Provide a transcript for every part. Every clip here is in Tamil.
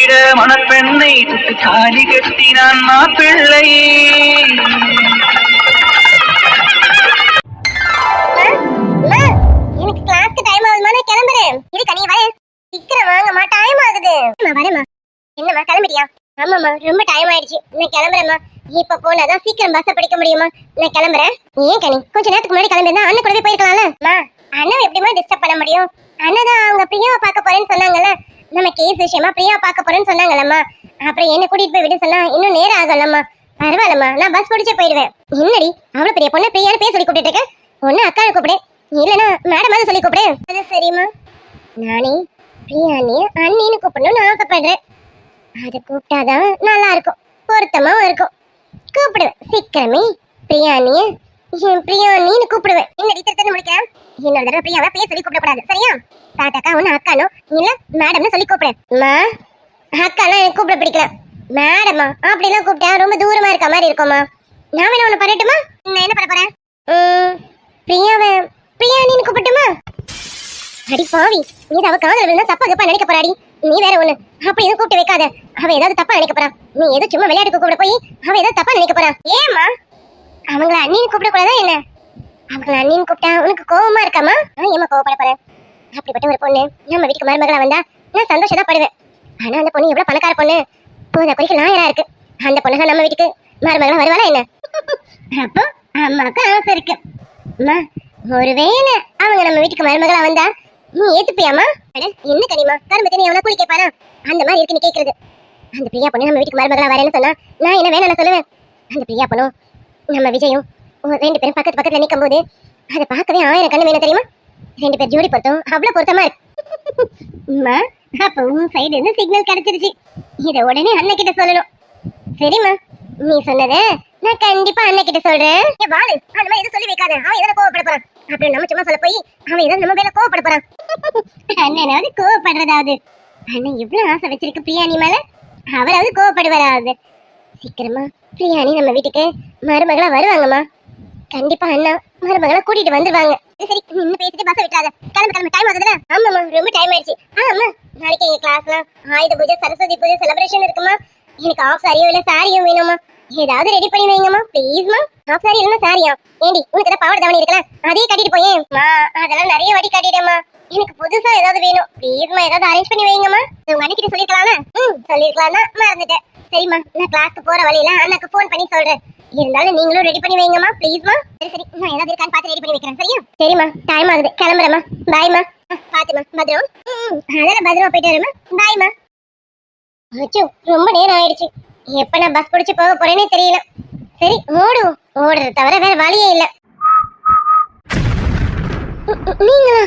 கட்டிட மணப்பெண்ணை சுட்டு தாலி கட்டினான் மாப்பிள்ளை. எனக்கு கிளாஸ்க்கு டைம் ஆகுதுமா, நான் கிளம்புறேன். இருக்கா நீ வர, சீக்கிரம் வாங்கம்மா, டைம் ஆகுது. வரேம்மா. என்னம்மா கிளம்பிட்டியா? ஆமாம்மா, ரொம்ப டைம் ஆயிடுச்சு, நான் கிளம்புறேம்மா. இப்ப போனாதான் சீக்கிரம் பஸ் பிடிக்க முடியுமா, நான் கிளம்புறேன். ஏன் கனி, கொஞ்ச நேரத்துக்கு முன்னாடி கிளம்பிருந்தா அண்ணன் கூடவே போயிருக்கலாம்ல. அண்ணன் எப்படிமா டிஸ்டர்ப் பண்ண முடியும்? அண்ணன் தான் அவங்க பிரியாவை பார்க்க போறேன்னு சொன்னாங்கல்ல, நம்ம கேஸ் விஷயமா பிரியா பார்க்க போறேன்னு சொன்னாங்கல்லம்மா. அப்புறம் என்ன கூட்டிட்டு போய் விட சொன்னா இன்னும் நேரம் ஆகலம்மா. பரவாயில்லம்மா, நான் பஸ் பிடிச்சே போயிடுவேன். என்னடி அவ்வளவு பெரிய பொண்ணு பிரியான்னு பேர் சொல்லி கூப்பிட்டு இருக்க? ஒன்னு அக்காவை கூப்பிடு, இல்லன்னா மேடம் சொல்லி கூப்பிடு. அது சரிம்மா, நானே பிரியாணிய அண்ணின்னு கூப்பிடணும்னு ஆசைப்படுறேன். அது கூப்பிட்டாதான் நல்லா இருக்கும், பொருத்தமாவும் இருக்கும். கூப்பிடுவேன் சீக்கிரமே, பிரியாணிய பிரியாணின்னு கூப்பிடுவேன். என்னடி திருத்தன்னு முடிக்கிறேன்? இன்னொரு தடவை பிரியாவை பேர் சொல்லி கூப்பிடக்கூடாது, சரியா? தாத்தாக்கா ஒன்னு அக்கானோ இல்ல மேடம்னு சொல்லி கூப்பிடுறேன். அக்காலாம் எனக்கு கூப்பிட பிடிக்கல. மேடமா அப்படிலாம் கூப்பிட்டா ரொம்ப தூரமா இருக்க மாதிரி இருக்குமா. நான் வேணா ஒண்ணு பண்ணட்டுமா? நான் என்ன பண்ண போறேன்? பிரியாவை பிரியாணின்னு கூப்பிட்டுமா? அடி பாவி, நீ அவ காதல் விழுந்தா தப்பா தப்பா நினைக்க போறாடி. நீ வேற ஒண்ணு அப்படி எதுவும் கூப்பிட்டு வைக்காத, அவ ஏதாவது தப்பா நினைக்க போறா. நீ ஏதோ சும்மா விளையாட்டுக்கு கூப்பிட போய் அவ ஏதாவது தப்பா நினைக்க போறா. ஏமா அவங்கள அண்ணின்னு கூப்பிட கூடாதா என்ன? அவங்கள அண்ணின்னு கூப்பிட்டா உனக்கு கோவமா இருக்காமா? நான் ஏமா கோவப்பட போறேன்? அப்படிப்பட்ட ஒரு பொண்ணு நம்ம வீட்டுக்கு மருமகளா வந்தா நான் சந்தோஷம் தான் படுவேன். ஆனா அந்த பொண்ணு எவ்வளவு பணக்கார பொண்ணு, போத குறிக்க லாயரா இருக்கு. அந்த பொண்ணு நம்ம வீட்டுக்கு மருமகளா வருவாளா என்ன? அப்போ அம்மாவுக்கு ஆசை இருக்கு. அம்மா ஒருவேளை அவங்க நம்ம வீட்டுக்கு மருமகளா வந்தா நீ ஏத்துப்பியாமா? என்ன கனிமா கரும்பு தண்ணி எவ்வளவு கூலி கேட்பானா? அந்த மாதிரி இருக்கு நீ கேக்குறது. அந்த பிரியா பொண்ணு நம்ம வீட்டுக்கு மருமகளா வரேன்னு சொன்னா நான் என்ன வேணாம் சொல்லுவேன்? அந்த பிரியா பொண்ணும் நம்ம விஜயும் ரெண்டு பேரும் பக்கத்து பக்கத்துல நிற்கும் போது அதை பார்க்கவே 1000 கண்ணு வேணும் தெரியுமா? ரெண்டு பேர் ஜோடி பொருத்தம் அவ்வளவு பொருத்தமா இருக்கு. அப்ப உன் சைடு இருந்து சிக்னல் கிடைச்சிருச்சு. இத உடனே அண்ணன் கிட்ட சொல்லணும். சரிம்மா, நீ சொன்னத நான் கண்டிப்பா அண்ணன் கிட்ட சொல்றேன். வாழு, அந்த மாதிரி எதுவும் சொல்லி வைக்காத, அவன் எதாவது கோவப்பட போறான். அப்படி நம்ம சும்மா சொல்ல போய் அவன் ஏதாவது நம்ம மேல கோவப்பட போறான். அண்ணனாவது கோவப்படுறதாவது, அண்ணன் எவ்வளவு ஆசை வச்சிருக்கு பிரியாணி மேல, அவராவது கோவப்படுவாராவது. சீக்கிரமா பிரியாணி நம்ம வீட்டுக்கு மருமகளா வருவாங்கம்மா. கண்டிப்பா அண்ணா மருமகளா கூட்டிட்டு வந்துருவாங்க. சரி நின்னு பேசிட்டு பஸ் விட்டாத, கிளம்பு டைம் ஆகுதுல. ஆமாம்மா ரொம்ப டைம் ஆயிடுச்சு. ஆமா நாளைக்கு எங்க கிளாஸ்ல ஆயுத பூஜை சரஸ்வதி பூஜை செலிப்ரேஷன் இருக்குமா. எனக்கு ஆஃப் சாரியோ இல்ல சாரியும் வேணுமா, ஏதாவது ரெடி பண்ணி வைங்கம்மா ப்ளீஸ்மா. ஆஃப் சாரி இல்லைன்னா சாரியா? ஏண்டி உனக்கு ஏதாவது பாவாடை தாவணி இருக்கல, அதையே கட்டிட்டு போயேன். அதெல்லாம் நிறைய வாட்டி கட்டிட்டேம்மா, எனக்கு புதுசா ஏதாவது வேணும் ப்ளீஸ்மா, ஏதாவது அரேஞ்ச் பண்ணி வைங்கம்மா. உங்க அன்னைக்கிட்ட சொல்லிருக்கலாம்ல? சொல்லிருக்கலாம் தான் மறந்துட்டேன். சரிம்மா, நான் கிளாஸ்க்கு போற வழியில அண்ணாக்கு போன் பண்ணி சொல்றேன். இருந்தாலும் நீங்களும் ரெடி பண்ணி வைங்கம்மா ப்ளீஸ்மா. சரி நான் ஏதாவது இருக்கான்னு பார்த்து ரெடி பண்ணி வைக்கிறேன், சரியா? சரிம்மா டைம் ஆகுது, கிளம்புறேம்மா. பாய்மா. பாத்துமா பத்திரம். அதெல்லாம் பத்திரமா போயிட்டு வரேம்மா. பாய்மா. அச்சோ ரொம்ப நேரம் ஆயிடுச்சு, எப்ப நான் பஸ் பிடிச்சு போக போறேனே தெரியல. சரி ஓடுவோம், ஓடுறது தவிர வேற வழியே இல்ல. நீங்களா?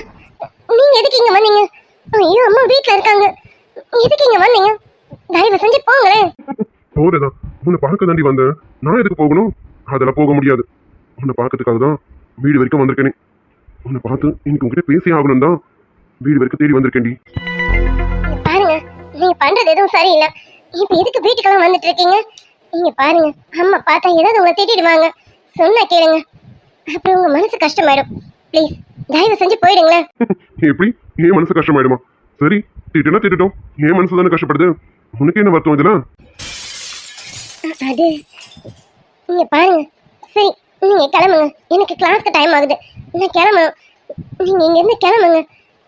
நீங்க எதுக்கு இங்க வந்தீங்க? ஐயோ அம்மா வீட்டுல இருக்காங்க, எதுக்கு இங்க வந்தீங்க? தயவு செஞ்சு போங்களேன். போறதா உன்னை பார்க்க தாண்டி வந்தேன், நான் எதுக்கு போகணும்? அதெல்லாம் போக முடியாது. உன்னை பார்க்கறதுக்காக தான் வீடு வரைக்கும் வந்திருக்கேனே. உன்னை பார்த்து இன்னைக்கு உங்ககிட்ட பேசி ஆகணும் தான் வீடு வரைக்கும் தேடி வந்திருக்கேன்டி. பாருங்க, நீங்க பண்றது எதுவும் சரியில்லை. இப்ப எதுக்கு வீட்டுக்கெல்லாம் வந்துட்டு இருக்கீங்க? நீங்க பாருங்க, அம்மா பார்த்தா ஏதாவது உங்களை திட்டிடுவாங்க. சொன்னா கேளுங்க, அப்புறம் உங்க மனசு கஷ்டமாயிடும். ப்ளீஸ் தயவு செஞ்சு போயிடுங்களேன். எப்படி ஏன் மனசு கஷ்டமாயிடுமா? சரி திட்டுனா திட்டட்டும், ஏன் மனசு தானே கஷ்டப்படுது, உனக்கு என்ன வருத்தம் இதெல்லாம்? அது நீங்க பாருங்க. சரி நீங்க கிளம்புங்க, எனக்கு கிளாஸ்க்கு டைம் ஆகுது, நான் கிளம்பணும். நீங்க இங்க இருந்து கிளம்புங்க.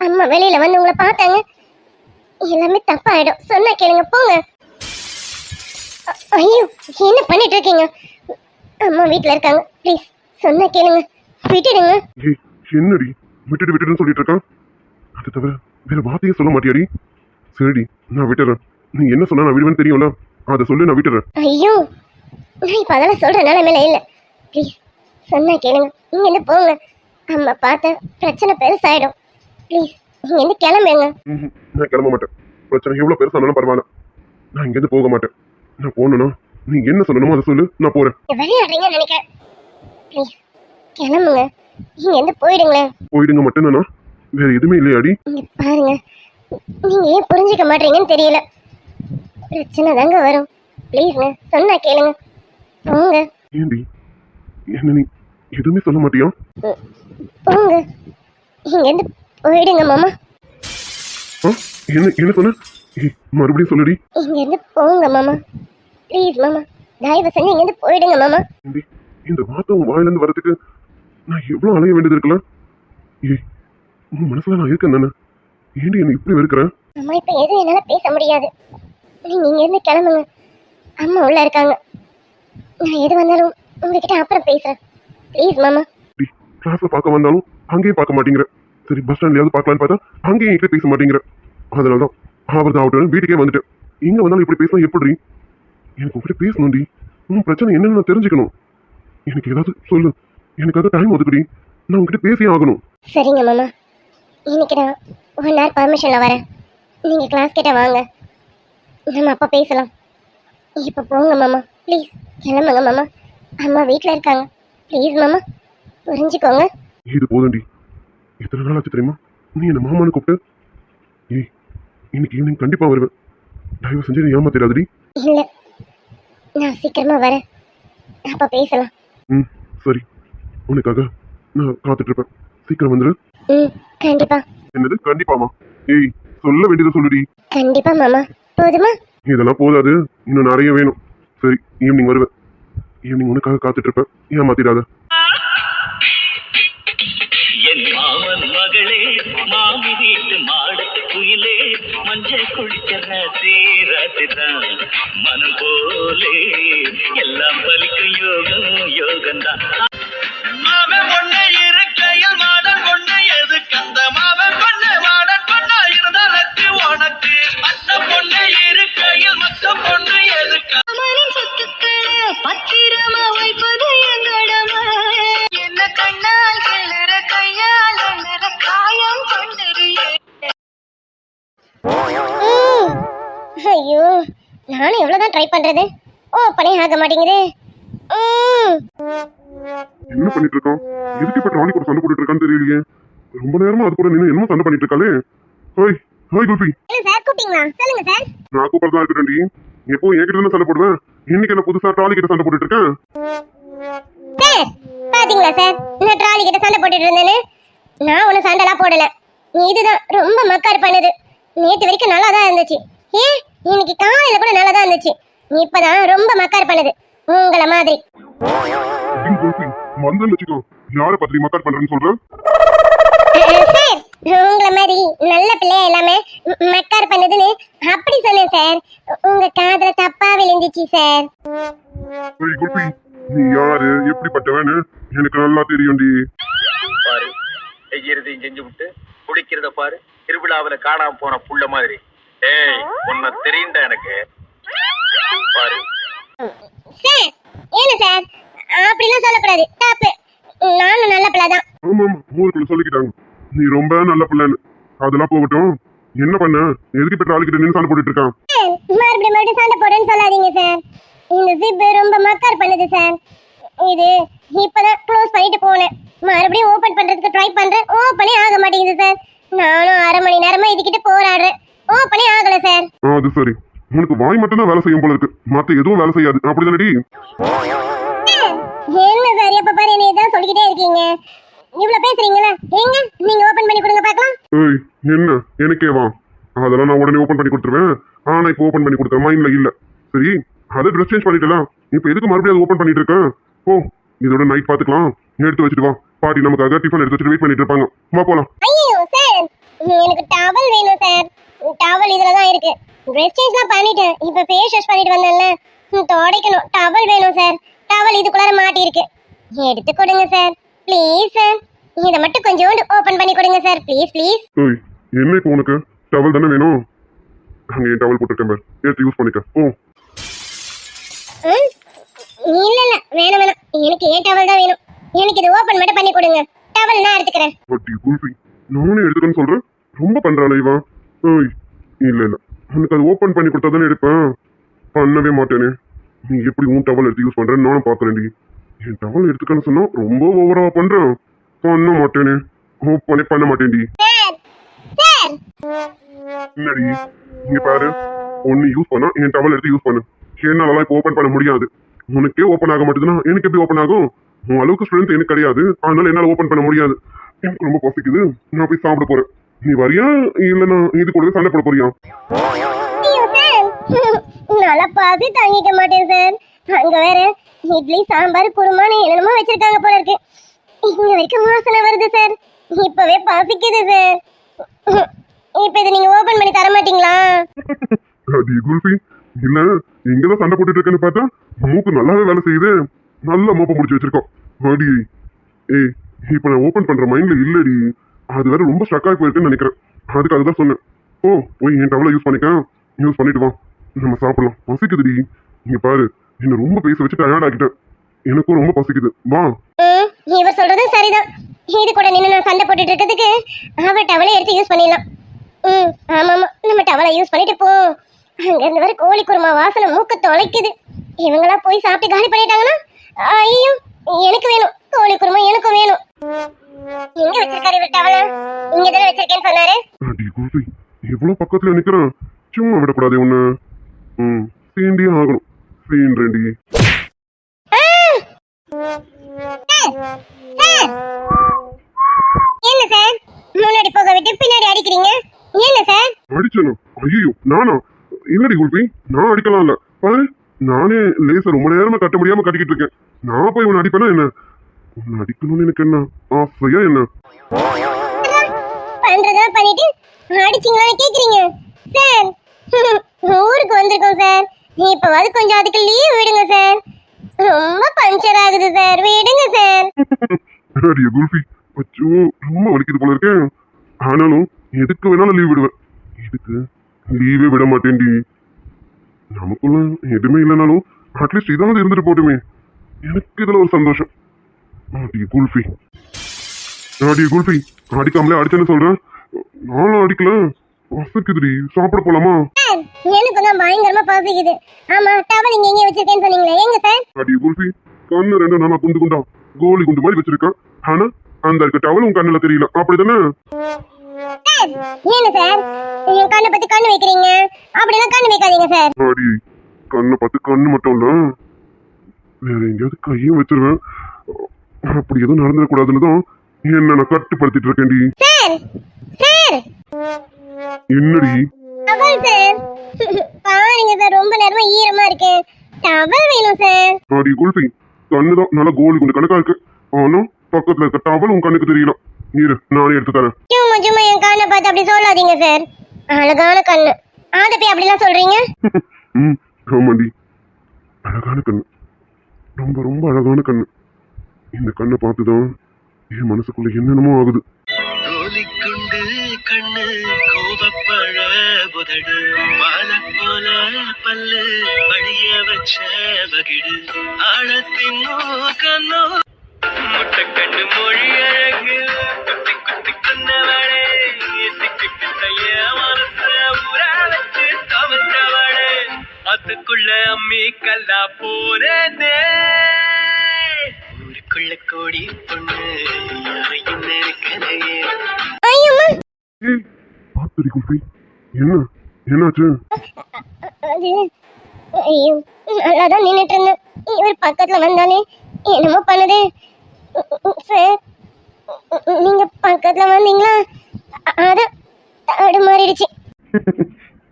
அம்மா வெளியில வந்து உங்களை பார்த்தாங்க எல்லாமே தப்பாயிடும். சொன்னா கேளுங்க, போங்க. ஐயோ என்ன பண்ணிட்டு இருக்கீங்க? அம்மா வீட்டுல இருக்காங்க, ப்ளீஸ் சொன்னா கேளுங்க, விட்டுடுங்க. என்னடி விட்டுட்டு விட்டுடுன்னு சொல்லிட்டு இருக்கான்? அது தவிர வேற வார்த்தையே சொல்ல மாட்டியாடி? சரிடி நான் விட்டுறேன், நீ என்ன சொன்னா நான் விடுவேன்னு தெரியும்ல, அதை சொல்லு, நான் விட்டுறேன். ஐயோ நான் இப்ப அதெல்லாம் சொல்ற நிலைமையில இல்ல, ப்ளீஸ் சொன்னா கேளுங்க, இங்க இருந்து போங்க. அம்மா பார்த்தா பிரச்சனை பெருசாயிடும். ப்ளீஸ் இங்க இருந்து கிளம்புங்க. நான் கிளம்ப மாட்டேன், பிரச்சனை எவ்வளவு பெருசானாலும் பரவாயில்ல, நான் இங்க இருந்து போக மாட்டேன். நான் போகணும்னா நீ என்ன சொல்லணுமோ அதை சொல்லு, நான் போறேன். விளையாடுறீங்கன்னு நினைக்கிறேன், ப்ளீஸ் கிளம்புங்க, இங்க இருந்து போயிடுங்களேன். போயிடுங்க மட்டும்தானா, வேற எதுவுமே இல்லையாடி? இங்க பாருங்க, நீங்க ஏன் புரிஞ்சுக்க மாட்டீங்கன்னு தெரியல, பிரச்சனை தாங்க வரும். ப்ளீஸ்ங்க சொன்னா கேளுங்க, போங்க. ஏண்டி என்ன நீ எதுவுமே சொல்ல மாட்டியா? போங்க, இங்க இருந்து போயிடுங்க மாமா. என்ன என்ன சொன்ன? ஏய் மறுபடியும் சொல்லுடி. இங்க இருந்து போங்க மாமா, ப்ளீஸ் மாமா, தயவு செஞ்சு இங்க இருந்து போயிடுங்க மாமா. ஏண்டி, இந்த வார்த்தை உன் வாயில இருந்து வரதுக்கு நான் எவ்வளவு அலைய வேண்டியது இருக்கலாம். ஏய் உன் மனசுல நான் இருக்கேன் தானே, ஏண்டி என்ன இப்படி வெறுக்கிறேன்? அம்மா இப்ப எதுவும் என்னால பேச முடியாது, நீங்க இங்க இருந்து கிளம்புங்க. அம்மா உள்ள இருக்காங்க, நான் எது வந்தாலும் உங்ககிட்ட அப்புறம் பேசுறேன். ப்ளீஸ் மாமா. கிளாஸ்ல பார்க்க வந்தாலும் அங்கேயும் பார்க்க மாட்டேங்கிற. சரி பஸ் ஸ்டாண்ட்லயாவது பார்க்கலான்னு பார்த்தா அங்கேயும் என்கிட்ட பேச மாட்டேங்கிற. அதனாலதான் ஆவது ஆகட்டும் வீட்டுக்கே வந்துட்டேன். இங்க வந்தாலும் இப்படி பேசினா எப்படி? எனக்கு உங்ககிட்ட பேசணும்டி. உன் பிரச்சனை என்னன்னு நான் தெரிஞ்சுக்கணும். எனக்கு ஏதாவது சொல்லு, எனக்கு அது டைம் ஒதுக்குடி, நான் உங்ககிட்ட பேசியே ஆகணும். சரிங்க மாமா, இன்னைக்கு நான் 1 hour பர்மிஷன்ல வரேன். நீங்க கிளாஸ் கிட்ட வாங்க, நம்ம அப்பா பேசலாம். இப்ப போங்க மாமா, ப்ளீஸ் கிளம்புங்க மாமா. அம்மா வீட்டில் இருக்காங்க, ப்ளீஸ் மாமா புரிஞ்சுக்கோங்க. இது போதண்டி, எத்தனை நாள் ஆச்சு தெரியுமா நீ என்ன மாமான்னு கூப்பிட்டு? ஏய் இன்னைக்கு ஈவினிங் கண்டிப்பா வருவேன், தயவு செஞ்சு நீ ஏமாத்திடாதடி. இல்லை, நான் சீக்கிரமா வரேன், அப்ப பேசலாம். ம் சரி, உனக்காக நான் காத்துட்டு இருப்பேன், சீக்கிரம் வந்துடு. கண்டிப்பா. என்னது கண்டிப்பாமா? ஏய் சொல்ல வேண்டியதை சொல்லுடி. கண்டிப்பா மாமா, போதுமா? இதெல்லாம் போதாது, இன்னும் நிறைய வேணும். சரி ஈவினிங் வருவேன், ஈவினிங் உனக்காக காத்துட்டு இருப்பேன், ஏமாத்திடாத. என் மாமன் மகளே, மாமி வீட்டு மாடத்து குயிலே, மஞ்சள் குளிக்கிற சீராட்டுதான் மனம் போலே எல்லாம் பலிக்கும் யோகம் யோகம்தான். மாமன் பொண்ணு இருக்கையில் மாடன் பொண்ணு எதுக்கு? அந்த மாமன் பொண்ணு மாடன் பொண்ணா இருந்தாலக்கு உனக்கு. மத்த பொண்ணு இருக்கையில் மத்த பொண்ணு எதுக்கு? அமரின் சொத்துக்களை பத்திரமா வைப்பது எங்கடமை. என்ன கண்ணால் கிளற கையால் அண்ணற காயம் கொண்டறியே. ஐயோ, நானும் எவ்வளவுதான் ட்ரை பண்றது, ஓப்பனே ஆக மாட்டேங்குது. என்ன பண்ணிட்டு இருக்கான்? எதுக்கு இப்ப ட்ராலி கூட சண்டை போட்டுட்டு இருக்கான்னு தெரியலையே. ரொம்ப நேரமா அது கூட நின்று என்ன சண்டை பண்ணிட்டு இருக்காளே. Hi hi kulfi. இல்ல சார், கூப்பிட்டீங்களா? சொல்லுங்க சார். நான் கூப்பிடறதா இருக்கேன்டி. எப்போ என்கிட்ட தானே சண்டை போடுவேன், இன்னைக்கு என்ன புதுசா ட்ராலி கிட்ட சண்டை போட்டுட்டு இருக்கேன்? சார் பாத்தீங்களா சார், நான் ட்ராலி கிட்ட சண்டை போட்டுட்டு இருந்தேன்னு. நான் ஒன்னும் சண்டைலாம் போடல, இதுதான் ரொம்ப மக்கார் பண்ணுது. நேற்று வரைக்கும் நல்லா தான் இருந்துச்சு, ஏன் இன்னைக்கு காலையில கூட நல்லா தான் இருந்துச்சு, இப்பதான் ரொம்ப மக்கார் பண்ணுது உங்கள மாதிரி. வந்தேன்னு வச்சுக்கோ, யாரை பத்தி மக்கார் பண்றேன்னு சொல்றேன்? சார் உங்கள மாதிரி நல்ல பிள்ளையா எல்லாமே மக்கார் பண்ணுதுன்னு அப்படி சொன்னேன் சார். உங்க காதுல தப்பா விழுந்துச்சு சார். ஏய் குல்பி, நீ யாரு எப்படிப்பட்டவன்னு எனக்கு நல்லா தெரியும்டி. பாரு, செய்யறதையும் செஞ்சு விட்டு குடிக்கிறத பாரு, திருவிழாவில காணாம போன புள்ள மாதிரி. ஏய் உன்னை தெரியுண்டா எனக்கு. பாரு சார் ஏன சார் அப்படிலாம் சொல்லக்கூடாது, தப்பு. நானும் நல்ல பிள்ளை தான். ஆமா ஆமா, ஊருக்குள்ள சொல்லிக்கிட்டாங்க நீ ரொம்ப நல்ல பிள்ளைன்னு. அதெல்லாம் போகட்டும், என்ன பண்ண? எதுக்கு இப்ப ட்ராலி கிட்ட நின்று சண்டை போட்டுட்டு இருக்கான்? மறுபடியும் சண்டை போடுன்னு சொல்லாதீங்க சார், இந்த ஜிப் ரொம்ப மக்கார் பண்ணுது சார். இது இப்பதான் க்ளோஸ் பண்ணிட்டு போனேன், மறுபடியும் ஓபன் பண்றதுக்கு ட்ரை பண்றேன், ஓபனே ஆக மாட்டேங்குது சார். நானும் 1/2 மணி நேரமா இதுகிட்ட போராடுறேன், ஓபனே ஆகல சார். அது சரி, உனக்கு வாய் மட்டும் தான் வேலை செய்யும் போல இருக்கு, மத்த எதுவும் வேலை செய்யாது, அப்படிதானடி? என்ன சார் எப்ப பாரு என்ன இதான் சொல்லிக்கிட்டே இருக்கீங்க, இவ்வளவு பேசுறீங்களா? எங்க நீங்க ஓபன் பண்ணி கொடுங்க பார்க்கலாம். ஏய் என்ன எனக்கே வா, அதெல்லாம் நான் உடனே ஓபன் பண்ணி கொடுத்துருவேன். ஆனா இப்போ ஓபன் பண்ணி கொடுத்த மைண்ட்ல இல்ல. சரி அதை ட்ரெஸ் சேஞ்ச் பண்ணிட்டலாம், இப்போ எதுக்கு மறுபடியும் அதை ஓபன் பண்ணிட்டு இருக்கேன்? ஓ இதோட நைட் பாத்துக்கலாம், எடுத்து வச்சுட்டு வா, பாட்டி நமக்காக டிஃபன் எடுத்து வச்சுட்டு வெயிட் பண்ணிட்டு இருப்பாங்க, வா போலாம். ஐயோ சார், எனக்கு டவல் வேணும் சார், டவல் இதுல தான் இருக்கு. ட்ரெஸ் சேஞ்ச்லாம் பண்ணிட்டேன், இப்போ ஃபேஸ் வாஷ் பண்ணிட்டு வந்தேன்ல, துடைக்கணும். டவல் வேணும் சார், டவல் இதுக்குள்ளார மாட்டி இருக்கு, எடுத்து கொடுங்க சார் ப்ளீஸ் சார். இதை மட்டும் கொஞ்சோண்டு ஓபன் பண்ணி கொடுங்க சார், ப்ளீஸ் ப்ளீஸ். ஏய் என்ன இப்போ உனக்கு டவல் தானே வேணும்? அங்க என் டவல் போட்டுருக்கேன் பாரு, எடுத்து யூஸ் பண்ணிக்க. ஓ இல்ல இல்ல வேணாம் வேணாம், எனக்கு ஏன் டவல் தான் வேணும், எனக்கு இது ஓபன் மட்டும் பண்ணி கொடுங்க, டவல் நான் எடுத்துக்கிறேன். பட்டி குல்ஃபி, நானே எடுத்துக்கன்னு சொல்றேன், ரொம்ப பண்றாளே இவா. ஏய் இல்ல இல்ல, உனக்கு அது ஓபன் பண்ணி கொடுத்தா தானே எடுப்பேன், பண்ணவே மாட்டேனே. நீ எப்படி உன் டவல் எடுத்து யூஸ் பண்றேன்னு நானும் பாக்குறேன்டி. என் டவல் எடுத்துக்கன்னு சொன்னா ரொம்ப ஓவரா பண்றேன், பண்ண மாட்டேனே, ஓப்பனே பண்ண மாட்டேன்டி. சார் சார் என்னடி இங்க பாரு, ஒன்னு யூஸ் பண்ணா என் டவல் எடுத்து யூஸ் பண்ணு, என்னாலலாம் இப்போ ஓபன் பண்ண முடியாது. உனக்கே ஓபன் ஆக மாட்டேதுன்னா எனக்கு எப்படி ஓபன் ஆகும்? உன் அளவுக்கு ஸ்ட்ரென்த் எனக்கு கிடையாது, அதனால என்னால ஓபன் பண்ண முடியாது. எனக்கு ரொம்ப பசிக்குது, நான் போய் சாப்பிட போறேன். நீ வரியா இல்லைன்னா இது கூட சண்டை போட போறியா? நல்லா பசி தாங்கிக்க மாட்டேன் சார். அங்க வேற இட்லி சாம்பார் குருமான்னு என்னென்னமோ வச்சிருக்காங்க போல இருக்கு. இங்க வரைக்கும் வாசனை வருது சார். இப்பவே பசிக்குது சார். இப்ப இதை நீங்க ஓபன் பண்ணி தர மாட்டீங்களா? அடி குல்ஃபி, இல்ல இங்கதான் சண்டை போட்டுட்டு இருக்கேன்னு பார்த்தா மூக்கு நல்லாவே வேலை செய்யுது. நல்லா மோப்ப முடிச்சு வச்சிருக்கோம். அடி ஏய், இப்ப நான் ஓபன் பண்ற மைண்ட்ல இல்லடி. அது வேற ரொம்ப ஸ்ட்ரக் ஆகி போயிருக்குன்னு நினைக்கிறேன். அதுக்காக தான் சொன்னேன். போய் என் டவலை யூஸ் பண்ணிட்டு வா, நம்ம சாப்பிடலாம். பசிக்குதுடி. இங்க பாரு, என்ன ரொம்ப பேச வச்சு டயர்ட் ஆக்கிட்டேன். எனக்கும் ரொம்ப பசிக்குது. வா. இவர் சொல்றது சரிதான். இது கூட நின்று நான் சண்டை போட்டுட்டு இருக்கிறதுக்கு அவ டவலை எடுத்து யூஸ் பண்ணிடலாம். ஆமா ஆமா, நம்ம டவலை யூஸ் பண்ணிட்டு போ. அங்க இருந்து வர கோழி குருமா வாசனை மூக்க தொலைக்குது. இவங்களா போய் சாப்பிட்டு காலி பண்ணிட்டாங்கன்னா ஐயோ, எனக்கு வேணும் கோழி குருமா, எனக்கும் வேணும். எங்க வச்சிருக்காரு இவர் டவலை? இங்க தானே வச்சிருக்கேன்னு சொன்னாரு. அடி குல்ஃபி, இவ்வளவு பக்கத்துல நிக்கிறேன். சும்மா விடக்கூடாது உன்ன. சீண்டியே ஆகணும். சீன்றேண்டி. என்ன சார், முன்னாடி போக விட்டு பின்னாடி அடிக்கிறீங்க? என்ன சார்? அடிச்சனும்? ஐயோ, நானா? இல்லடி குல்ஃபி, நான் அடிக்கலாம் இல்ல. பாரு, நானே லேசர் ரொம்ப நேரமா கட்ட முடியாம கட்டிக்கிட்டு இருக்கேன். நான் போய் உன்னை அடிப்பேனா என்ன? உன்னை அடிக்கணும்னு எனக்கு என்ன ஆசையா என்ன? பண்றதா பண்ணிட்டு அடிச்சீங்களான்னு கேக்குறீங்க சார்? ஊருக்கு வந்திருக்கோம் சார். இப்பவாது கொஞ்சம் அதுக்கு லீவ் விடுங்க சார். ரொம்ப பஞ்சர் ஆகுது சார், விடுங்க சார். அடிய குல்ஃபி, அச்சோ ரொம்ப வலிக்குது போல இருக்கேன். ஆனாலும் எதுக்கு வேணாலும் லீவ் விடுவேன். இதுக்கு லீவே விட மாட்டேன்டி. நமக்குள்ள எதுவுமே இல்லைனாலும் அட்லீஸ்ட் இதாவது இருந்துட்டு போட்டுமே. எனக்கு இதுல ஒரு சந்தோஷம். அடிய குல்ஃபி, அடிக்காமலே அடிச்சேன்னு சொல்றேன். நானும் அடிக்கல. பசிக்குதுடி, சாப்பிட போலாமா? எனக்கு தான் பயங்கரமா பசிக்குது. ஆமா, டவல் இங்க எங்க வச்சிருக்கேன்னு சொன்னீங்களே, எங்க சார்? அடிய குல்ஃபி, கண்ணு ரெண்டு நானா குண்டு குண்டா கோலி குண்டு மாதிரி வச்சிருக்கேன். ஆனா அந்த இருக்க டவல் உன் கண்ணுல தெரியல, அப்படிதானே? என்ன சார், என் கண்ணை பத்தி கண்ணு வைக்கிறீங்க? அப்படிலாம் கண்ணு வைக்காதீங்க சார். அடி, கண்ணை பார்த்து கண்ணு மட்டும் இல்ல, வேற எங்கேயாவது கையும் வச்சிருவேன். அப்படி எதுவும் நடந்துடக்கூடாதுன்னு தான் என்ன நான் கட்டுப்படுத்திட்டு இருக்கேன்டி. சார் சார், என்னடி? Towel sir. பாருங்க சார், ரொம்ப நேரமா ஈரமா இருக்கு. டவல் வேணும் சார். அடி குல்ஃபி, கண்ணு தான் நல்லா கோலி குண்டு கணக்கா இருக்கு. ஆனா பக்கத்துல இருக்க டவல் உன் கண்ணுக்கு தெரியல. இரு, நானே எடுத்து தரேன். சும்மா சும்மா என் கண்ணை பார்த்து அப்படி சொல்லாதீங்க சார். அழகான கண்ணு, அதை போய் அப்படிலாம் சொல்றீங்க? ஆமாண்டி, அழகான கண்ணு, ரொம்ப ரொம்ப அழகான கண்ணு. இந்த கண்ணை பார்த்துதான் என் மனசுக்குள்ள என்னென்னமோ ஆகுது. கோலிக்குண்டு கண்ணு கோபப்பழ புதடு பால போல பல்லு படிய வச்ச வகிடு ஆழத்தின் கண்ணோ முட்டை கண்ணு மொழி அழகு குத்தி குத்தி கொண்டவளே திக்கிட்டைய மனச ஊற வச்சு தவற்றவளே அதுக்குள்ள அம்மி கல்லா போறதே ஊருக்குள்ள கோடி பொண்ணு யாரையும் நெருக்கலையே. ஏய், பாத்துடி குல்ஃபி, என்னாச்சு? அது ஐயோ, நல்லாதான் நின்னுட்டு இருந்தேன். இவர் பக்கத்துல வந்தாலே என்னமோ பண்ணுது சார். நீங்க பக்கத்துல வந்தீங்களா, அதான் தடுமாறிடுச்சு.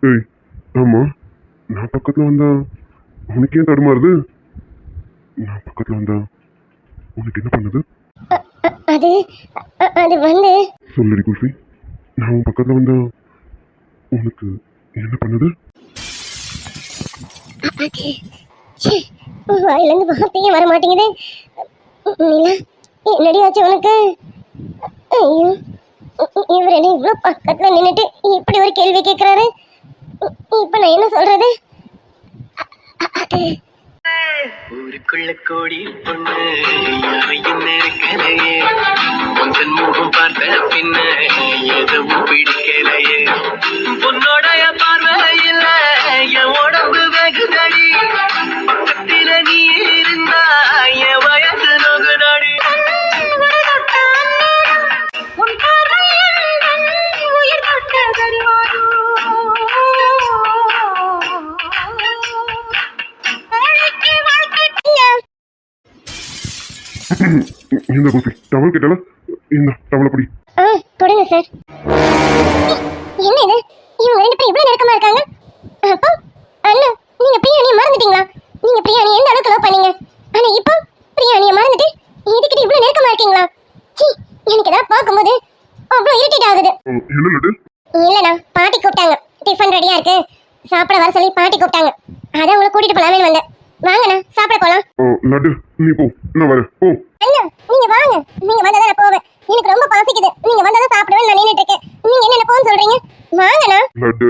ஏய், ஆமா, நான் பக்கத்துல வந்தா உனக்கு ஏன் தடுமாறுது? நான் பக்கத்துல வந்தா உனக்கு என்ன பண்ணுது? அது அது வந்து சொல்லடி குல்ஃபி, நான் உன் பக்கத்துல வந்தா உனக்கு என்ன பண்ணுது? வாயிலிருந்து வார்த்தையே வர மாட்டேங்குது. நிலா, என்னடி ஆச்சு உனக்கு? ஐயோ, இவர் என்ன இவ்வளவு பக்கத்துல நின்னுட்டு இப்படி ஒரு கேள்வி கேட்கிறாரு. இப்ப நான் என்ன சொல்றது? ஊருக்குள்ள கோடி பொண்ணு யாரையும் நெருக்கலையே உன் முகம் பார்த்த பின்ன எதுவும் பிடிக்கலையே உன்னோடைய பார்வையில என் உடம்பு வெகுதடி பக்கத்தில நீ இருந்தா என் வயசு நோகுதடி உன் பார்வையில் உயிர் தொட்ட கருவாரோ இந்த குல்ஃபி, டவல் கேட்டால இந்த டவலை படி. கொடுங்க சார். என்ன இது, இவங்க ரெண்டு பேரும் இவ்வளவு நெருக்கமா இருக்காங்க. அப்போ நீங்க பிரியாணியை மறந்துட்டீங்களா? நீங்க பிரியாணி எந்த அளவுக்கு லவ் பண்ணீங்க, ஆனா இப்போ பிரியாணியை மறந்துட்டு இதுக்கிட்ட இவ்வளவு நெருக்கமா இருக்கீங்களா? சீ, எனக்கு இதெல்லாம் பார்க்கும்போது அவ்வளவு இரிட்டேட் ஆகுது. என்ன லட்டு? இல்லண்ணா, பாட்டி கூப்பிட்டாங்க. டிஃபன் ரெடியா இருக்கு, சாப்பிட வர சொல்லி பாட்டி கூப்பிட்டாங்க. அதான் உங்களை கூட்டிட்டு போலாமே வந்தேன். வாங்கண்ணா, சாப்பிட போலாம். லட்டு நீ போ, நான் வரேன். போ அண்ணா, நீங்க வாங்க. நீங்க வந்தா நான் போவேன். எனக்கு ரொம்ப பசிக்குது. நீங்க வந்தா சாப்பிடுவேன். நான் நின்னுட்டு இருக்கேன். நீங்க என்ன போன்னு சொல்றீங்க? வாங்கண்ணா. லட்டு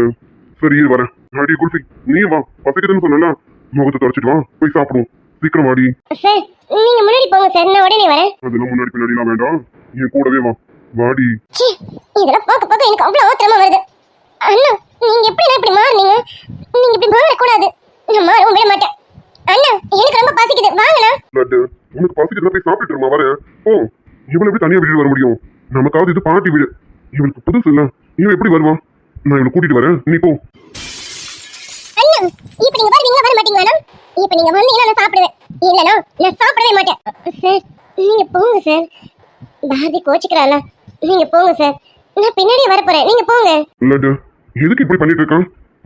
சரி இரு வரேன். அடி குல்ஃபி நீ வா, பசிக்குதுன்னு சொன்னா முகத்தை தொடச்சிட்டு வா, போய் சாப்பிடுவோம். சீக்கிரம் வாடி. சார், நீங்க முன்னாடி போங்க சார், நான் உடனே வரேன். அதெல்லாம் முன்னாடி பின்னாடிலாம் வேண்டாம், என் கூடவே வா. வாடி. சீ, இதெல்லாம் பார்க்க எனக்கு அவ்வளவு ஆத்திரமா வருது. அண்ணா, நீங்க எப்படி இப்படி மாறுனீங்க? நீங்க இப்படி மாறக்கூடாது. நான் மாறவும் விட மாட்டேன். அண்ணா, எனக்கு ரொம்ப பசிக்குது. வாங்கண்ணா. லட்டு உனக்கு பசிக்குதுன்னா போய் சாப்பிட்டுட்டு இருமா, வரேன். ஓ இவளை எப்படி தனியா விட்டுட்டு வர முடியும்? நமக்காவது இது பாட்டி வீடு, இவளுக்கு புதுசு இல்ல, இவன் எப்படி வருவான்? நான் இவளை கூட்டிட்டு வரேன், நீ போ. அண்ணா, இப்ப நீங்க வருவீங்களா வர மாட்டீங்களா? இப்ப நீங்க வந்தீங்கன்னா நான் சாப்பிடுவேன், இல்லனா நான் சாப்பிடவே மாட்டேன். சார், நீங்க போங்க சார். பாரதி கோச்சிக்கிறாளா? நீங்க போங்க சார், நான் பின்னாடியே வர போறேன். நீங்க போங்க. லட்டு எதுக்கு இப்படி பண்ணிட்டு இருக்கான்?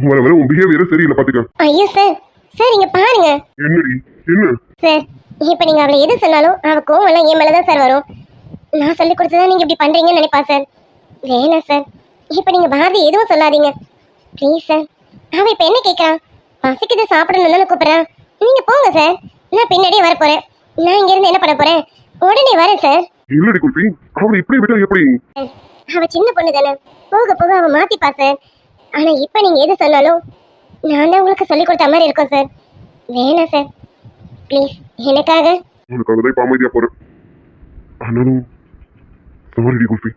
வர வர உன் பிஹேவியர் சரியில்லை பாத்துக்க. ஐயோ சார், சார் இங்க பாருங்க. என்னடி என்ன? சார், இப்ப நீங்க அவளை எது சொன்னாலும் அவ கோவம் எல்லாம் என் மேலதான் சார் வரும். நான் சொல்லி கொடுத்ததா நீங்க இப்படி பண்றீங்கன்னு நினைப்பா சார். வேணாம் சார், இப்ப நீங்க பாரதி எதுவும் சொல்லாதீங்க ப்ளீஸ் சார். அவ இப்ப என்ன கேட்கறான்? பசிக்குது சாப்பிடணும்னு தானே கூப்பிடுறான். நீங்க போங்க சார், நான் பின்னாடியே வர போறேன். நான் இங்க இருந்து என்ன பண்ண போறேன்? உடனே வரேன் சார். இல்லடி குல்ஃபி, அவளை இப்படி விட்டா எப்படி? அவ சின்ன பொண்ணு தானே, போக போக அவ மாத்திப்பா சார். ஆனா இப்ப நீங்க எது சொன்னாலும் நான் தான் உங்களுக்கு சொல்லி கொடுத்த மாதிரி இருக்கும் சார். வேணாம் சார், ப்ளீஸ் எனக்காக. உனக்காக தான் இப்ப அமைதியா போறேன். ஆனாலும் சாரிடி குல்ஃபி,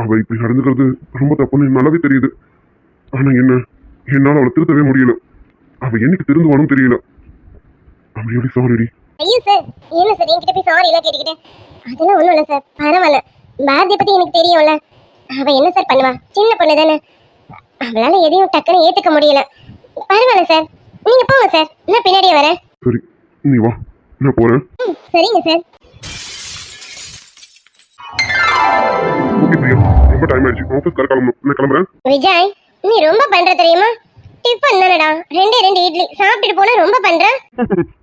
அவ இப்படி நடந்துக்கிறது ரொம்ப தப்புன்னு நல்லாவே தெரியுது. ஆனா என்ன, என்னால அவளை திருத்தவே முடியல. அவ என்னைக்கு திருந்துவானும் தெரியல. அவன் எப்படி சாரிடி. ஐயோ சார், என்ன சார் என்கிட்ட போய் சாரி எல்லாம் கேட்டுக்கிட்டேன்? அதெல்லாம் ஒண்ணும் இல்ல சார், பரவாயில்ல. பாரதியை பத்தி எனக்கு தெரியும்ல, அவ என்ன சார் பண்ணுவா? சின்ன பொண்ணு தானே, அவளால எதையும் டக்குன்னு ஏத்துக்க முடியல. பரவாயில்ல சார், நீங்க போங்க சார், நான் பின்னாடியே வரேன். சரி நீ வா, நான் போறேன். சரிங்க சார். ஓகே பிரியா, ரொம்ப டைம் ஆயிடுச்சு, ஆஃபீஸ் கிளம்பணும், நான் கிளம்புறேன். விஜய், நீ ரொம்ப பண்ற தெரியுமா? டிஃபன் தானடா, 2 இட்லி சாப்பிட்டுட்டு போனா ரொம்ப பண்ற.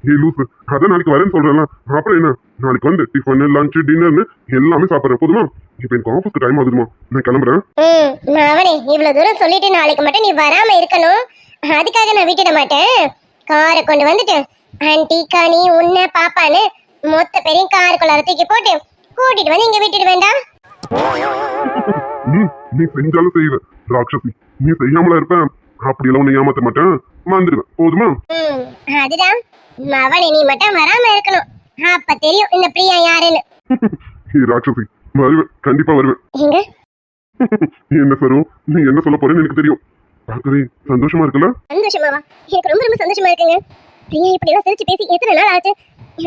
ஏய் லூசு, அதான் நாளைக்கு வரேன்னு சொல்றேன்ல, அப்புறம் என்ன? நாளைக்கு வந்து டிஃபன் லஞ்ச் டின்னர்னு எல்லாமே சாப்பிட்றேன் போதுமா? இப்போ எனக்கு ஆஃபீஸ்க்கு டைம் ஆகுதுமா, நான் கிளம்புறேன். அவனே இவ்வளவு தூரம் சொல்லிட்டு நாளைக்கு மட்டும் நீ வராம இருக்கணும், அதுக்காக நான் விட்டுட மாட்டேன். காரை கொண்டு வந்துட்டு ஆன்டி கனி உன்ன பாப்பான்னு மொத்த பேரையும் காருக்குள்ளார தூக்கி போட்டு கூட்டிட்டு வந்து இங்க விட்டுட்டு வேண்டாம். நீ செஞ்சாலும் செய்வ ராட்சசி, நீ செய்யாமலா இருப்ப. அப்படியெல்லாம் உன்னை ஏமாத்த மாட்டேன், வந்துடுவேன் போதுமா? அதுதான் அவனே, நீ மட்டும் வராம இருக்கணும், அப்ப தெரியும் இந்த பிரியா யாருன்னு. ராட்சசி வருவேன், கண்டிப்பா வருவேன். எங்க என்ன சரும், நீ என்ன சொல்ல போறேன்னு எனக்கு தெரியும். பார்க்கவே சந்தோஷமா இருக்குல்ல? சந்தோஷமாவா? எனக்கு ரொம்ப ரொம்ப சந்தோஷமா இருக்குங்க. பிரியா இப்படி எல்லாம் சிரிச்சு பேசி எத்தனை நாள் ஆச்சு.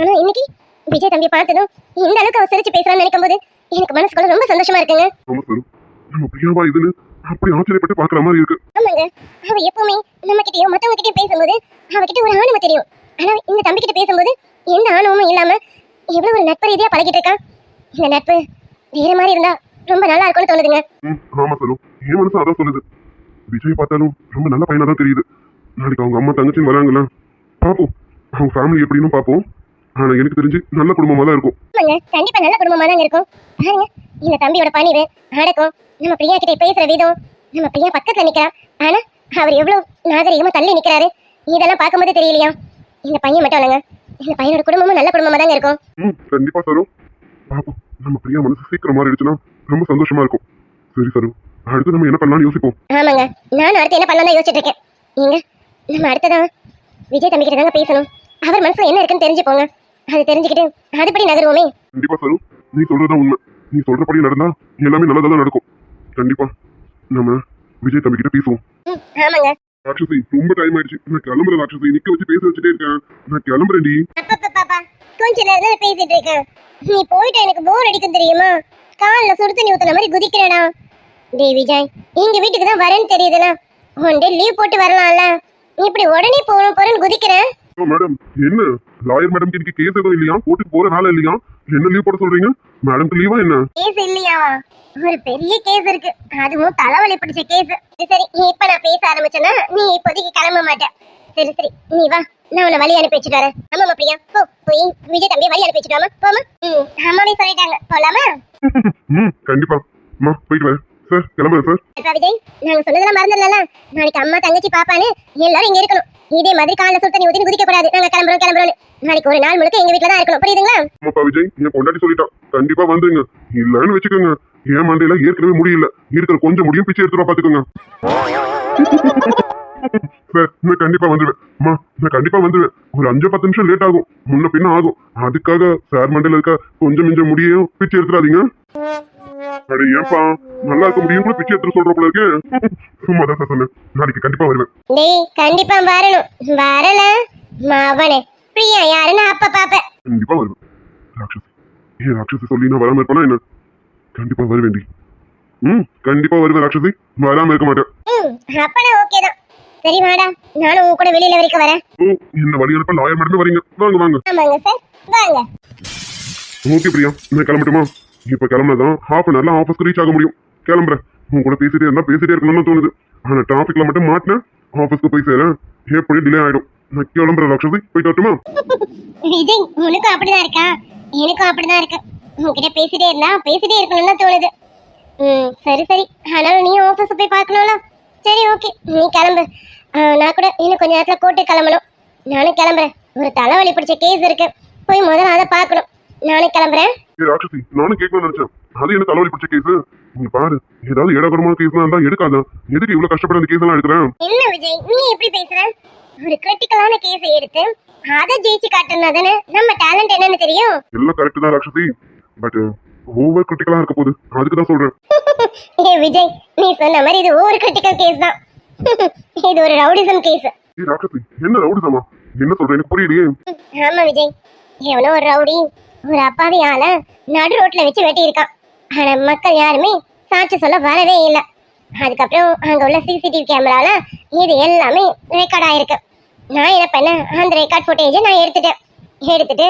ஆனா இன்னைக்கு விஜய் தம்பி பார்த்ததும் இந்த அளவுக்கு அவ சிரிச்சு பேசுறான்னு நினைக்கும் போது எனக்கு மனசுக்குள்ள ரொம்ப சந்தோஷமா இருக்குங்க. ஆமா சரும், நம்ம பிரியாவா இதுன்னு அப்படி ஆச்சரியப்பட்டு பாக்குற மாதிரி இருக்கு. ஆமாங்க, அவ எப்பவுமே நம்ம கிட்டயும் மத்தவங்க கிட்டயும் பேசும்போது அவகிட்ட ஒரு ஆணவம் தெரியும். ஆனா இந்த தம்பி கிட்ட பேசும்போது எந்த ஆணவமும் இல்லாம எவ்வளவு ஒரு நட்பு ரீதியா பழகிட்டு இருக்கா. இந்த நட்பு வேற மாதிரி இருந்தா ரொம்ப நல்லா இருக்கும்னு தோணுதுங்க. ஆமா சரும், என் மனசு அதான் சொல்லுது. விஜய் பார்த்தாலும் ரொம்ப நல்ல பையனா தான் தெரியுது. நாளைக்கு அவங்க அம்மா தங்கச்சின்னு வராங்களா, பாப்போம் அவங்க ஃபேமிலி எப்படின்னு பாப்போம். ஆனா எனக்கு தெரிஞ்சு நல்ல குடும்பமா தான் இருக்கும். ஆமாங்க, கண்டிப்பா நல்ல குடும்பமா தான் இருக்கும். பாருங்க இந்த தம்பியோட பணிவு, அடக்கம், நம்ம பிரியா கிட்ட பேசுற விதம். நம்ம பிரியா பக்கத்துல நிக்கிறா, ஆனா அவர் எவ்வளவு நாகரிகமா தள்ளி நிக்கிறாரு. இதெல்லாம் பார்க்கும்போது தெரியலையா இந்த பையன் மட்டும் இல்லைங்க, இந்த பையனோட குடும்பமும் நல்ல குடும்பமா தாங்க இருக்கும். கண்டிப்பா சரும், பாப்போம். நம்ம பிரியா மனசு சீக்கிரம் மாறிடுச்சுன்னா ரொம்ப சந்தோஷமா இருக்கும். சரி சரும், அடுத்து நம்ம என்ன பண்ணலாம்னு யோசிப்போம். ஆமாங்க, நானும் அடுத்து என்ன பண்ணலாம் தான் யோசிச்சுட்டு இருக்கேன். நீங்க நம்ம அடுத்ததான் விஜய் தம்பி கிட்ட தாங்க பேசணும். அவர் மனசுல என்ன இருக்குன்னு தெரிஞ்சுப்போங்க. அது தெரிஞ்சுக்கிட்டு அதுபடி நகருவோமே. கண்டிப்பா சரும், நீ சொல்றதுதான் உண்மை. நீ சொல்றபடி நடந்தா எல்லாமே நல்லதா நடக்கும். கண்டிப்பா நம்ம விஜய் தம்பி கிட்ட பேசுவோம். ஆமாங்க. ராட்சசி ரொம்ப டைம் ஆயிடுச்சு, நான் கிளம்புறேன். ராட்சசி நிக்க வச்சு பேச வச்சுட்டே இருக்கேன், நான் கிளம்புறேன்டி. பாப்பா கொஞ்ச நேரம் தான் பேசிட்டு இருக்கேன், நீ போயிட்டு எனக்கு போர் அடிக்கும் தெரியுமா? கால்ல சுடு தண்ணி ஊத்துன மாதிரி குதிக்கிறேனா? டேய் விஜய், எங்க வீட்டுக்கு தான் வரேன்னு தெரியுதுல, ஒன் டே லீவ் போட்டு வரலாம்ல, இப்படி உடனே போறேன்னு குதிக்கிறேன். மேடம் என்ன லாயர் மேடம் இன்னைக்கு கேஸ் எதுவும் இல்லையா? கோர்ட்டுக்கு போற வேலை இல்லையா? என்ன லீவ் போட சொல்றீங்க? மேடம்க்கு லீவா என்ன? கேஸ் இல்லையா? ஒரு பெரிய கேஸ் இருக்கு, அதுவும் தலைவலி பிடிச்ச கேஸ். சரி இப்ப நான் பேச ஆரம்பிச்சேன்னா நீ இப்போதைக்கு கிளம்ப மாட்டேன். சரி சரி நீ வா, நான் உன்னை வழி அனுப்பி வச்சுட்டு வரேன். ஆமாம்மா பிரியா, போ போய் விஜய் தம்பி வழி அனுப்பி வச்சுட்டு வாமா, போமா. அம்மாவே சொல்லிட்டாங்க, போலாமா? கண்டிப்பா அம்மா, போயிட்டு வரேன் சார், கிளம்புறேன் சார். அப்பா விஜய், நாங்க சொன்னதெல்லாம் மறந்துடல. நாளைக்கு அம்மா தங்கச்சி பாப்பான்னு எல்லாரும் இங்க இருக்கணும். இதே மாதிரி காலைல சுடு தண்ணி ஊத்தி குதிக்க கூடாது. நாங்க கிளம்புறோம். நாளைக்கு ஒரு நாள் முழுக்க எங்க வீட்டுல தான் இருக்கணும், புரியுதுங்களா? ஆமாப்பா விஜய், என் பொண்டாட்டி சொல்லிட்டான், கண்டிப்பா வந்துருங்க. இல்லன்னு வச்சுக்கோங்க, என் மண்டையில ஏற்கனவே முடியல, இருக்கிற கொஞ்சம் முடியும் பிச்சை எடுத்துருவா, பாத்துக்கோங்க. சார், நான் கண்டிப்பா வந்துடுவேன். அம்மா, நான் கண்டிப்பா வந்துடுவேன். ஒரு 5-10 நிமிஷம் லேட் ஆகும், முன்ன பின்ன ஆகும். அதுக்காக சார் மண்டையில இருக்க கொஞ்சம் மிஞ்ச முடியும் பிச்சை எடுத்துறாதீங்க. அட ஏன்பா, நல்லா இருக்க முடியும் கூட பிச்சை எடுத்து சொல்ற போல இருக்கேன். சும்மா தான் சார் சொன்னேன், நாளைக்கு கண்டிப்பா வருவேன். டேய் கண்டிப்பா வரணும். வரல மாவனே பிரியா யாருன்னு அப்ப பாப்பேன். கண்டிப்பா வருவேன். ராட்சசி, ஏன் ராட்சசி சொல்லி நான் வராம இருப்பேனா என்ன? கண்டிப்பா வருவேண்டி. கண்டிப்பா வருவேன் ராட்சசி, வராம இருக்க மாட்டேன். அப்பனா ஓகே தான். சரி வாடா, நானும் உன் கூட வெளியில வரைக்கும் வரேன். ஓ, என்ன வழி அனுப்ப லாயர் மேடமே வரீங்க? வாங்க வாங்க. ஆமாங்க சார், வாங்க. ஓகே பிரியா, நான் கிளம்பட்டுமா? இப்ப கிளம்புனதான் ஹாஃப் அன் ஹவர்ல ஆஃபீஸ்க்கு ரீச் ஆக முடியும். கிளம்புறேன். உன் கூட பேசிட்டே இருந்தா பேசிட்டே இருக்கணும்னு தோணுது. ஆனா டிராபிக்ல மட்டும் மாட்டினேன், ஆஃபீஸ்க்கு போய் சேரேன் எப்படி டிலே ஆயிடும். நான் கிளம்புறேன் ராட்சசி, போயிட்டு வரட்டுமா? விஜய், உனக்கும் அப்படிதான் இருக்கா? எனக்கும் அப்படிதான் இருக்கு. உன்கிட்ட பேசிட்டே இருந்தா பேசிட்டே இருக்கணும்னு தோணுது. சரி சரி, ஆனாலும் நீ ஆஃபீஸ் போய் பார்க்கணும்ல. சரி ஓகே, நீ கிளம்பு. நான் கூட இன்னும் கொஞ்ச நேரத்துல கோர்ட்டு கிளம்பணும். நானும் கிளம்புறேன். ஒரு தலைவலி பிடிச்ச கேஸ் இருக்கு, போய் முதல்ல அதை பார்க்கணும். நானும் கிளம்புறேன். ராட்சசி, நானும் கேட்கணும்னு நினைச்சேன், அது என்ன தலைவலி பிடிச்ச கேஸ்? நீ பாரு, ஏதாவது ஏடாகரமான கேஸ் இருந்தா எடுக்காத. எதுக்கு இவ்வளவு கஷ்டப்பட அந்த கேஸ் எல்லாம் எடுக்கிறேன்? என்ன விஜய், நீ எப்படி பேசுற? ஒரு கிரிட்டிக்கலான கேஸை எடுத்து அதை ஜெயிச்சு காட்டுனா தானே நம்ம டேலண்ட் என்னன்னு தெரியும். எல்லாம் கரெக்ட் தான் ராட்சசி, பட் ஓவர் கிரிட்டிக்கலா இருக்க போகுது, அதுக்கு தான் சொல்றேன். ஏ விஜய், நீ சொன்ன மாதிரி இது ஓவர் கிரிட்டிக்கல் கேஸ் தான். இது ஒரு ரவுடிசம் கேஸ். ஏய் ராட்சசி, என்ன ரவுடிசமா? என்ன சொல்ற, எனக்கு புரியலையே. ஆமா விஜய், எவனோ ஒரு ரவுடி ஒரு அப்பாவி ஆள நடு ரோட்ல வச்சு வெட்டி இருக்கான். ஆனா மக்கள் யாருமே சாட்சி சொல்ல வரவே இல்லை. அதுக்கப்புறம் அங்க உள்ள சிசிடிவி கேமரால இது எல்லாமே ரெக்கார்ட் ஆயிருக்கு. நான் என்ன பண்ணேன், அந்த ரெக்கார்ட் ஃபுட்டேஜை நான் எடுத்துட்டு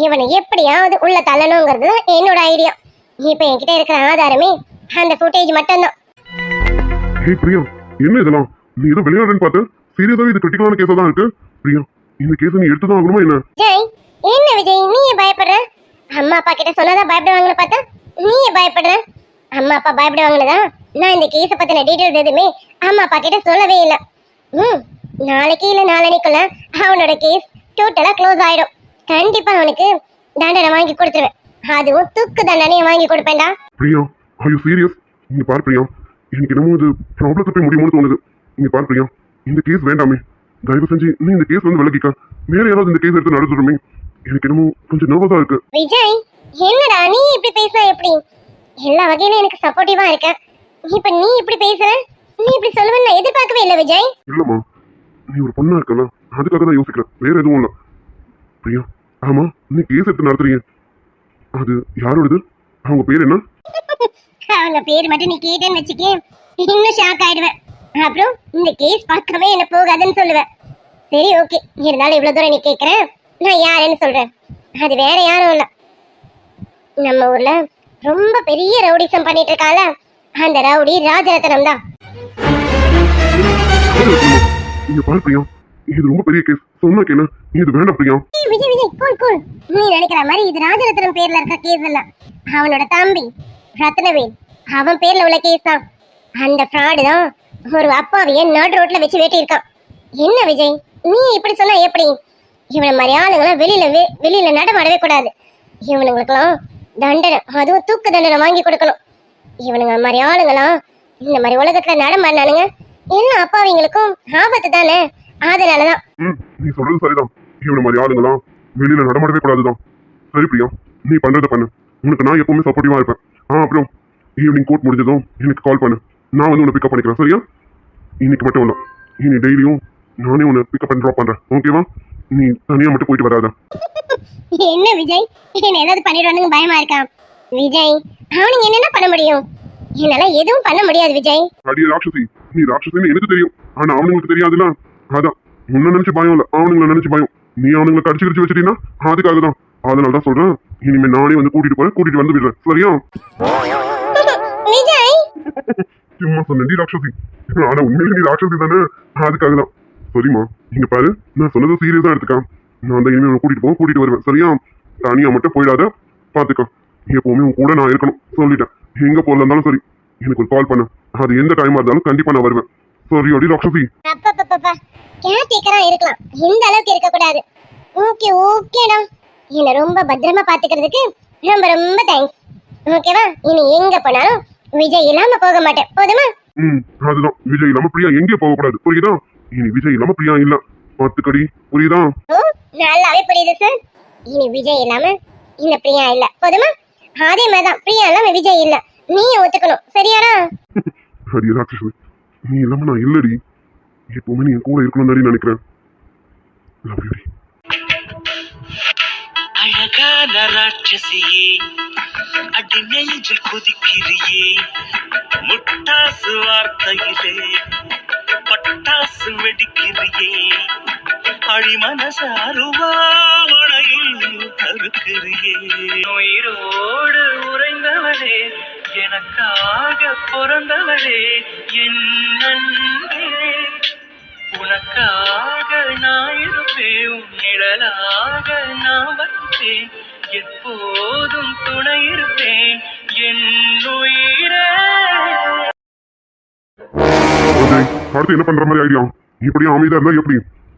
இவனை எப்படியாவது உள்ள தள்ளணுங்கிறது என்னோட ஐடியா. இப்ப என்கிட்ட இருக்கிற ஆதாரமே அந்த ஃபுட்டேஜ் மட்டும்தான். ஏய் பிரியா, என்ன இதெல்லாம்? நீ ஏதோ விளையாடுன்னு பார்த்தேன், சீரியஸாவே இது கிரிட்டிக்கலான கேஸா தான் இருக்கு. பிரியா, இந்த கேஸ் நீ எடுத்துதான் ஆகணுமா என்ன? ஜெய், என்ன விஜய் நீ பயப்படுற? அம்மா அப்பா கிட்ட சொன்னாதான் பயப்படுவாங்கன்னு பார்த்தா நீ பயப்படுற. அம்மா அப்பா பயப்படுவாங்கன்னு நான் இந்த கேஸை பத்தின டீடைல்ஸ் எதுவுமே அம்மா அப்பா கிட்ட சொல்லவே இல்லை. நாளைக்கு இல்ல நாளனைக்குள்ள அவனோட கேஸ் டோட்டலா க்ளோஸ் ஆயிடும். கண்டிப்பா அவனுக்கு தண்டனை வாங்கி கொடுத்துருவேன், அதுவும் தூக்கு தண்டனையை வாங்கி கொடுப்பேன்டா. Priya, are you serious? இங்க பாரு பிரியா, எனக்கு என்னமோ இது ப்ராப்ளத்தை போய் முடியும்னு தோணுது. இங்க பாரு பிரியா, இந்த கேஸ் வேண்டாமே, தயவு செஞ்சு நீ இந்த கேஸ் வந்து விலகிக்க. வேற யாராவது இந்த கேஸ் எடுத்து நடந்துடுமே. எனக்கு என்னமோ கொஞ்சம் நர்வஸா இருக்கு. விஜய், என்னடா நீ இப்படி பேசினா எப்படி? எல்லா வகையிலும் எனக்கு சப்போர்ட்டிவா இருக்க, இப்ப நீ இப்படி பேசுற? நீ இப்படி சொல்லுவேன்னு நான் எதிர்பார்க்கவே இல்லை விஜய். இல்லம்மா, நீ ஒரு பொண்ணா இருக்கல, அதுக்காக தான் யோசிக்கிறேன், வேற எதுவும் இல்ல. பிரியா, ஆமா, நீ கேஸ் எடுத்து நடத்துறீங்க, அது யாரோடது? அவங்க பேர் என்ன? அவங்க பேர் மட்டும் நீ கேட்டேன்னு வச்சுக்கே இன்னும் ஷாக் ஆயிடுவேன். அப்புறம் இந்த கேஸ் பக்கமே என்ன போகாதுன்னு சொல்லுவேன். சரி ஓகே, இருந்தாலும் இவ்வளவு தூரம் நீ கேட்குறேன், நான் யாருன்னு சொல்றேன். அது வேற யாரும் இல்லை, நம்ம ஊர்ல ரொம்ப பெரிய ரவுடிசம் பண்ணிட்டு இருக்கால அந்த ரவுடி ராஜரத்னம் தான். இங்க பாரு பிரியா, இது ரொம்ப பெரிய கேஸ், சொன்னா கேளு, இது வேண்டாம் பிரியா. விஜய் விஜய் கூல் கூல், நீ நினைக்கிற மாதிரி இது ராஜரத்னம் பேர்ல இருக்க கேஸ் இல்ல, அவனோட தம்பி ரத்னவேல் அவன் பேர்ல உள்ள கேஸ் தான். அந்த ஃப்ராடு தான் ஒரு அப்பாவிய நடு ரோட்ல வச்சு வெட்டி இருக்கான். என்ன விஜய் நீ இப்படி சொன்னா எப்படி? இவனை மாதிரி ஆளுங்களாம் வெளியில நடமாடவே கூடாது. இவனுங்களுக்கெல்லாம் தண்டனை, அதுவும் தூக்கு தண்டனை வாங்கி கொடுக்கணும். இவனுங்க மாதிரி ஆளுங்களாம் இந்த மாதிரி உலகத்துல நடமாடினானுங்க என்ன அப்பாவிங்களுக்கும் ஆபத்து தானே. அதனாலதான் நீ சொல்றது சரிதான், இவன மாதிரி ஆளுங்களாம் வெளியில நடமாடவே கூடாதுதான். சரி பிரியா, நீ பண்றத பண்ணு, உனக்கு நான் எப்பவுமே சப்போர்ட்டிவா இருப்பேன். அப்புறம் ஈவினிங் கோர்ட் முடிஞ்சதும் எனக்கு கால் பண்ணு, நான் வந்து உன்னை பிக்கப் பண்ணிக்கிறேன். சரியா? இன்னைக்கு மட்டும் இல்லை, இனி டெய்லியும் நானே உன்னை பிக்கப் பண்ணி ட்ராப் பண்றேன், ஓகேவா? நீ தனியா மட்டும் போயிட்டு வராத. என்ன விஜய், என்ன ஏதாவது பண்ணிடுவானுங்க பயமா இருக்கா? விஜய், அவனுங்க என்னென்ன பண்ண முடியும்? என்னால எதுவும் பண்ண முடியாது விஜய். அடியே ராட்சசி, நீ ராட்சசின்னு எனக்கு தெரியும், ஆனா அவனுங்களுக்கு தெரியாதுல்ல. அதான் உன்ன நினைச்சு பயம் இல்ல, அவனுங்களை நினைச்சு பயம். நீ அவனுங்களை கடிச்சு கடிச்சு வச்சிட்டீங்கன்னா அதுக்காக தான். அதனாலதான் சொல்றேன், இனிமே நானே வந்து கூட்டிட்டு வந்து விடுறேன். சரியா? விஜய் சும்மா சொன்னேன் ராட்சசி, ஆனா உண்மையில நீ ராட்சசி தானே, அதுக்காக தான். சரிம்மா இங்க பாரு, நான் சொன்னது சீரியஸா எடுத்துக்க. நான் அந்த இனிமே கூட்டிட்டு வருவேன் சரியா? தனியா மட்டும் போயிடாத, பாத்துக்க. எப்பவுமே உன் கூட நான் இருக்கணும் சொல்லிட்டேன். எங்க போல இருந்தாலும் சரி எனக்கு ஒரு கால் பண்ணு. அது எந்த டைமா இருந்தாலும் கண்டிப்பா நான் வருவேன். சரியோடி ராட்சசி. அப்பப்பப்பா கேர்டேக்கரா இருக்கலாம், இந்த அளவுக்கு இருக்க கூடாது. ஓகே ஓகேடா, என்ன ரொம்ப பத்திரமா பாத்துக்கிறதுக்கு ரொம்ப ரொம்ப தேங்க்ஸ். ஓகேவா? இனி எங்க போனாலும் விஜய் இல்லாம போக மாட்டேன், போதுமா? அதுதான், விஜய் இல்லாம பிரியா எங்கேயும் போக கூடாது புரியுதா? இனி விஜய் இல்லாம பிரியா இல்ல, பாத்துக்கடி புரியுதா? ஓ நல்லாவே புரியுது சார். இனி விஜய் இல்லாம இந்த பிரியா இல்ல, போதுமா? அதே மாதிரிதான் பிரியா இல்லாம விஜய் இல்ல, நீயும் ஒத்துக்கணும் சரியாடா? அடி ராட்சசி, நீ இல்லாம நான் இல்லடி. எப்பவுமே நீ என் கூட இருக்கணும் நினைக்கிறேன். லவ் யூ டி. அழகான ராட்சசியே, அடி நெஞ்சில் குதிக்கிறியே, முட்டாசு வார்த்தையிலே பட்டாசு வெடிக்கிறியே, அடி மனச அருவாமணையில் தருக்கிறியே. உயிரோடு உறைந்தவளே, எனக்காக பிறந்தவளே, என் அன்பே, உனக்காக நான் இருப்பேன், உன் நிழலாக நான் வந்தேன், எப்போதும் துணை இருப்பேன் என் உயிரே. அஜய், அடுத்து என்ன பண்ற மாதிரி ஐடியா? இப்படியே அமைதியா இருந்தா எப்படி?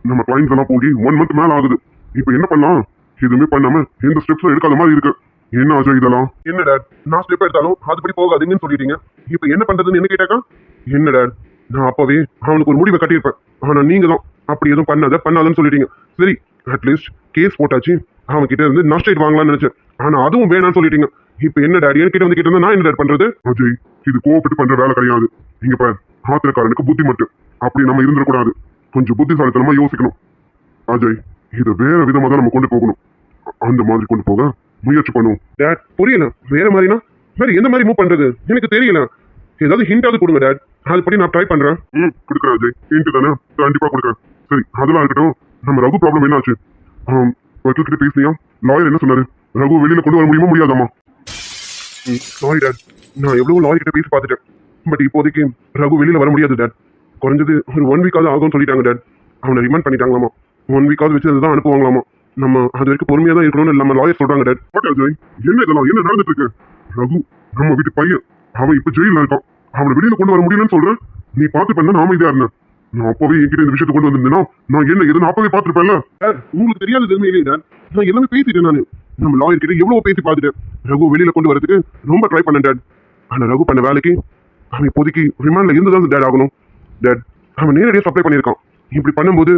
நம்ம கிளைண்ட்ஸ் எல்லாம் போய் 1 month மேல ஆகுது. இப்ப என்ன பண்ணலாம்? எதுவுமே பண்ணாம எந்த ஸ்டெப்ஸும் எடுக்காத மாதிரி இருக்கு. என்ன அஜய் இதெல்லாம்? என்ன டேட், நான் ஸ்டெப் எடுத்தாலும் அதுபடி போகாதீங்கன்னு சொல்லிட்டீங்க. இப்ப என்ன பண்றதுன்னு என்ன கேட்டாக்கா? என்ன டேட், நான் அப்பவே அவனுக்கு ஒரு முடிவை கட்டியிருப்பேன். ஆனா நீங்க தான் அப்படி எதுவும் பண்ணாதன்னு சொல்லிட்டீங்க. சரி, அட்லீஸ்ட் கேஸ் போட்டாச்சு, அவன் கிட்ட இருந்து நஷ்டேட் வாங்கலாம்னு நினைச்சேன். ஆனா அதுவும் வேணாம்னு சொல்லிட்டீங்க. இப்ப என்ன டேட், என்கிட்ட வந்து கிட்ட இருந்தா நான் என்ன டேட் பண்றது? அஜய், இது கோவப்பட்டு பண்ற வேலை கிடையாது. இங்க பாரு, ஆத்திரக்காரனுக்கு புத்தி மட்டும் அப்படி நம்ம இருந்துடக்கூடாது. கொஞ்சம் புத்திசாலித்தனமா யோசிக்கணும். அஜய், இதை வேற விதமா தான் நம்ம கொண்டு போகணும். அந்த மாதிரி கொண்டு போக முயற்சி பண்ணுவோம். டேட் புரியல, வேற மாதிரினா வேற எந்த மாதிரி மூவ் பண்றது எனக்கு தெரியல. ஏதாவது ஹிண்டாவது கொடுங்க டேட், அதுபடி நான் ட்ரை பண்றேன். கொடுக்குறேன் அஜய், ஹிண்ட் தானே, கண்டிப்பா கொடுக்குறேன். சரி அதெல்லாம் இருக்கட்டும், நம்ம ரகு ப்ராப்ளம் என்ன ஆச்சு? வக்கீல் கிட்ட பேசினியா? லாயர் என்ன சொன்னாரு? ரகு வெளியில கொண்டு வர முடியுமா முடியாதாமா? சாரி டேட், நான் எவ்வளவு லாயர் கிட்ட பேசி பார்த்துட்டேன். பட் இப்போதைக்கு ரகு வெளியில வர முடியாது டேட். குறைஞ்சது ஒரு 1 வீக்காவது ஆகும்னு சொல்லிட்டாங்க டேட். அவனை ரிமாண்ட் பண்ணிட்டாங்களாமா. 1 வீக்காவது வச்சு அதுதான் அனுப்புவாங்களாமா. நம்ம அது வரைக்கும் பொறுமையா தான் இருக்கணும்னு நம்ம லாயர் சொல்றாங்க டேட். என்ன இதெல்லாம் என்ன நடந்துட்டு இருக்கு? ரகு நம்ம வீட்டு பையன், அவன் இப்ப ஜெயில இருக்கான். அவனை வெளியில கொண்டு வர முடியலன்னு சொல்றேன். நீ பார்த்து பண்ண நாம இதா இருந்தேன். நான் அப்பவே என்கிட்ட இந்த விஷயத்தை கொண்டு வந்திருந்தேன்னா நான் என்ன எதுன்னு அப்பவே பார்த்துருப்பேன்ல. உங்களுக்கு தெரியாது எதுவுமே இல்லையே டேட், நான் எல்லாமே பேசிட்டேன். நான் நம்ம லாயர் கிட்ட எவ்வளவு பேசி பார்த்துட்டேன். ரகு வெளியில கொண்டு வரதுக்கு ரொம்ப ட்ரை பண்ணேன் டேட். ஆனா ரகு பண்ண வேலைக்கு அவன் இப்போதைக்கு ரிமாண்ட்ல இருந்துதான் டேட் ஆகணும். டேட் அவன் நேரடியாக சப்ளை பண்ணியிருக்கான். இப்படி பண்ணும்போது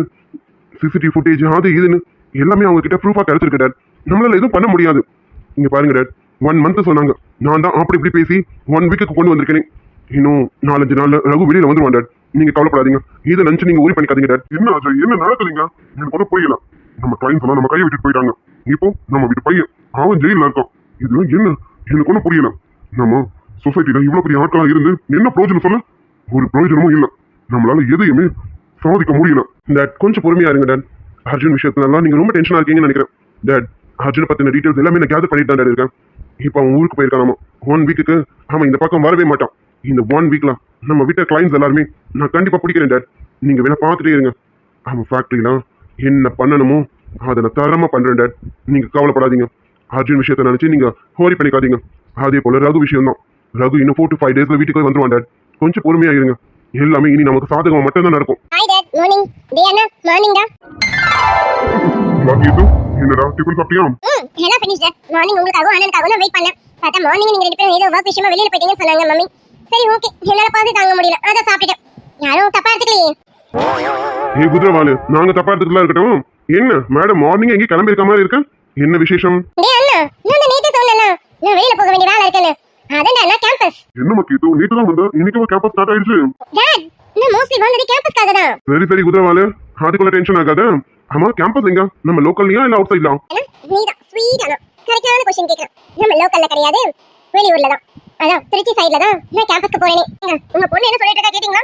சிசிடிவி ஃபுட்டேஜ் அது இதுன்னு எல்லாமே அவங்க கிட்ட ப்ரூஃபா கிடைச்சிருக்கு டேட். நம்மளால எதுவும் பண்ண முடியாது. இங்க பாருங்க டேட், 1 month சொன்னாங்க, நான் தான் அப்படி இப்படி பேசி 1 வீக்குக்கு கொண்டு வந்திருக்கேன். இன்னும் 4-5 நாள்ல ரகு வெளியில வந்துருவான் டேட். நீங்க கவலைப்படாதீங்க, இதை நினைச்சு நீங்க ஊறி பண்ணிக்காதீங்க டேட். என்ன ஆச்சு, என்ன நடக்குதுங்க? எனக்கு ஒன்றும் புரியல. நம்ம கிளைண்ட்ஸ் எல்லாம் நம்ம கையை விட்டுட்டு போயிட்டாங்க. இப்போ நம்ம வீட்டு பையன் அவன் ஜெயில இருக்கான். இது என்ன எனக்கு ஒன்றும் புரியல. நம்ம சொசைட்டில இவ்வளவு பெரிய ஆட்களா இருந்து என்ன பிரயோஜனம் சொல்ல? ஒரு பிரயோஜனமும் இல்ல. நம்மளால எதையுமே சாதிக்க முடியல. டேட் கொஞ்சம் பொறுமையா இருங்க டேட். அர்ஜுன் விஷயத்துலாம் நீங்க ரொம்ப டென்ஷனா இருக்கீங்கன்னு நினைக்கிறேன். டேட் அர்ஜுனை பத்தின டீடைல்ஸ் எல்லாமே நான் கேதர் பண்ணிட்டு தான் டேட் இருக்கேன். இப்போ அவன் ஊருக்கு போயிருக்கான். 1 வீக்குக்கு அவன் இந்த பக்கம் வரவே மாட்டான். இந்த 1 வீக்ல நம்ம வீட்டு கிளைண்ட்ஸ் எல்லாருமே நான் கண்டிப்பா பிடிக்கிறேன் டேட். நீங்க வேணா பார்த்துட்டே இருங்க. அவன் ஃபேக்டரியில என்ன பண்ணணுமோ அதை நான் தரமா பண்றேன் டேட். நீங்க கவலைப்படாதீங்க. அர்ஜுன் விஷயத்தை நினைச்சு நீங்க ஹோரி பண்ணிக்காதீங்க. அதே போல ரகு விஷயம் தான். ரகு இன்னும் 4 to 5 daysல வீட்டுக்கு வந்துருவான் டேட். கொஞ்சம் பொறுமையா இருங்க. எல்லாமே இனி நமக்கு சாதகமா மட்டும் தான் நடக்கும். Hi dad, morning. Diana morning டா. வாக்கிது என்னடா டிஃபன் சாப்பிட்டியா? எல்லாம் ஃபினிஷ் டாட். மார்னிங் உங்களுக்காக அண்ணனுக்காக நான் வெயிட் பண்ணேன். பார்த்தா மார்னிங் நீங்க 2 பேரும் ஏதோ வர்க் விஷயமா வெளியில போயிட்டீங்கன்னு சொன்னாங்க மம்மி. சரி ஓகே, என்னால பாதி தாங்க முடியல, அத சாப்பிட்டேன். யாரும் தப்பா எடுத்துக்கலையே. ஏய் குதிரவாலு, நாங்க தப்பா எடுத்துக்கலாம் இருக்கட்டும். என்ன மேடம் மார்னிங் எங்க கிளம்பி இருக்க மாதிரி இருக்கு? என்ன விசேஷம்? டேய் அண்ணா, நான் நேத்து சொன்னேன்ல நான் வெளியில போக வேண்டிய வேலை இருக்குன்னு. அதான் நான் கேம்பஸ். என்ன மக்கீது நேத்து தான் வந்தா, இன்னைக்கு கேம்பஸ் ஸ்டார்ட் ஆயிடுச்சு. டாட் நான் மோஸ்ட்லி வந்தது கேம்பஸ்க்காக தான். சரி குதிரவாலு, அதுக்குள்ள டென்ஷன் ஆகாத. ஆமா கேம்பஸ் எங்க? நம்ம லோக்கல்லையா இல்ல அவுட் சைட்லா? நீதான் ஸ்வீட்டான கரெக்டான क्वेश्चन கேக்குற. நம்ம லோக்கல்ல கிடையாது, வெளியூர்ல தான். அதான் திருச்சி சைடுல தான் நான் கேம்பஸ்க்கு போறேனே. உங்க பொண்ணு என்ன சொல்லிட்டு இருக்கா கேட்டிங்களா?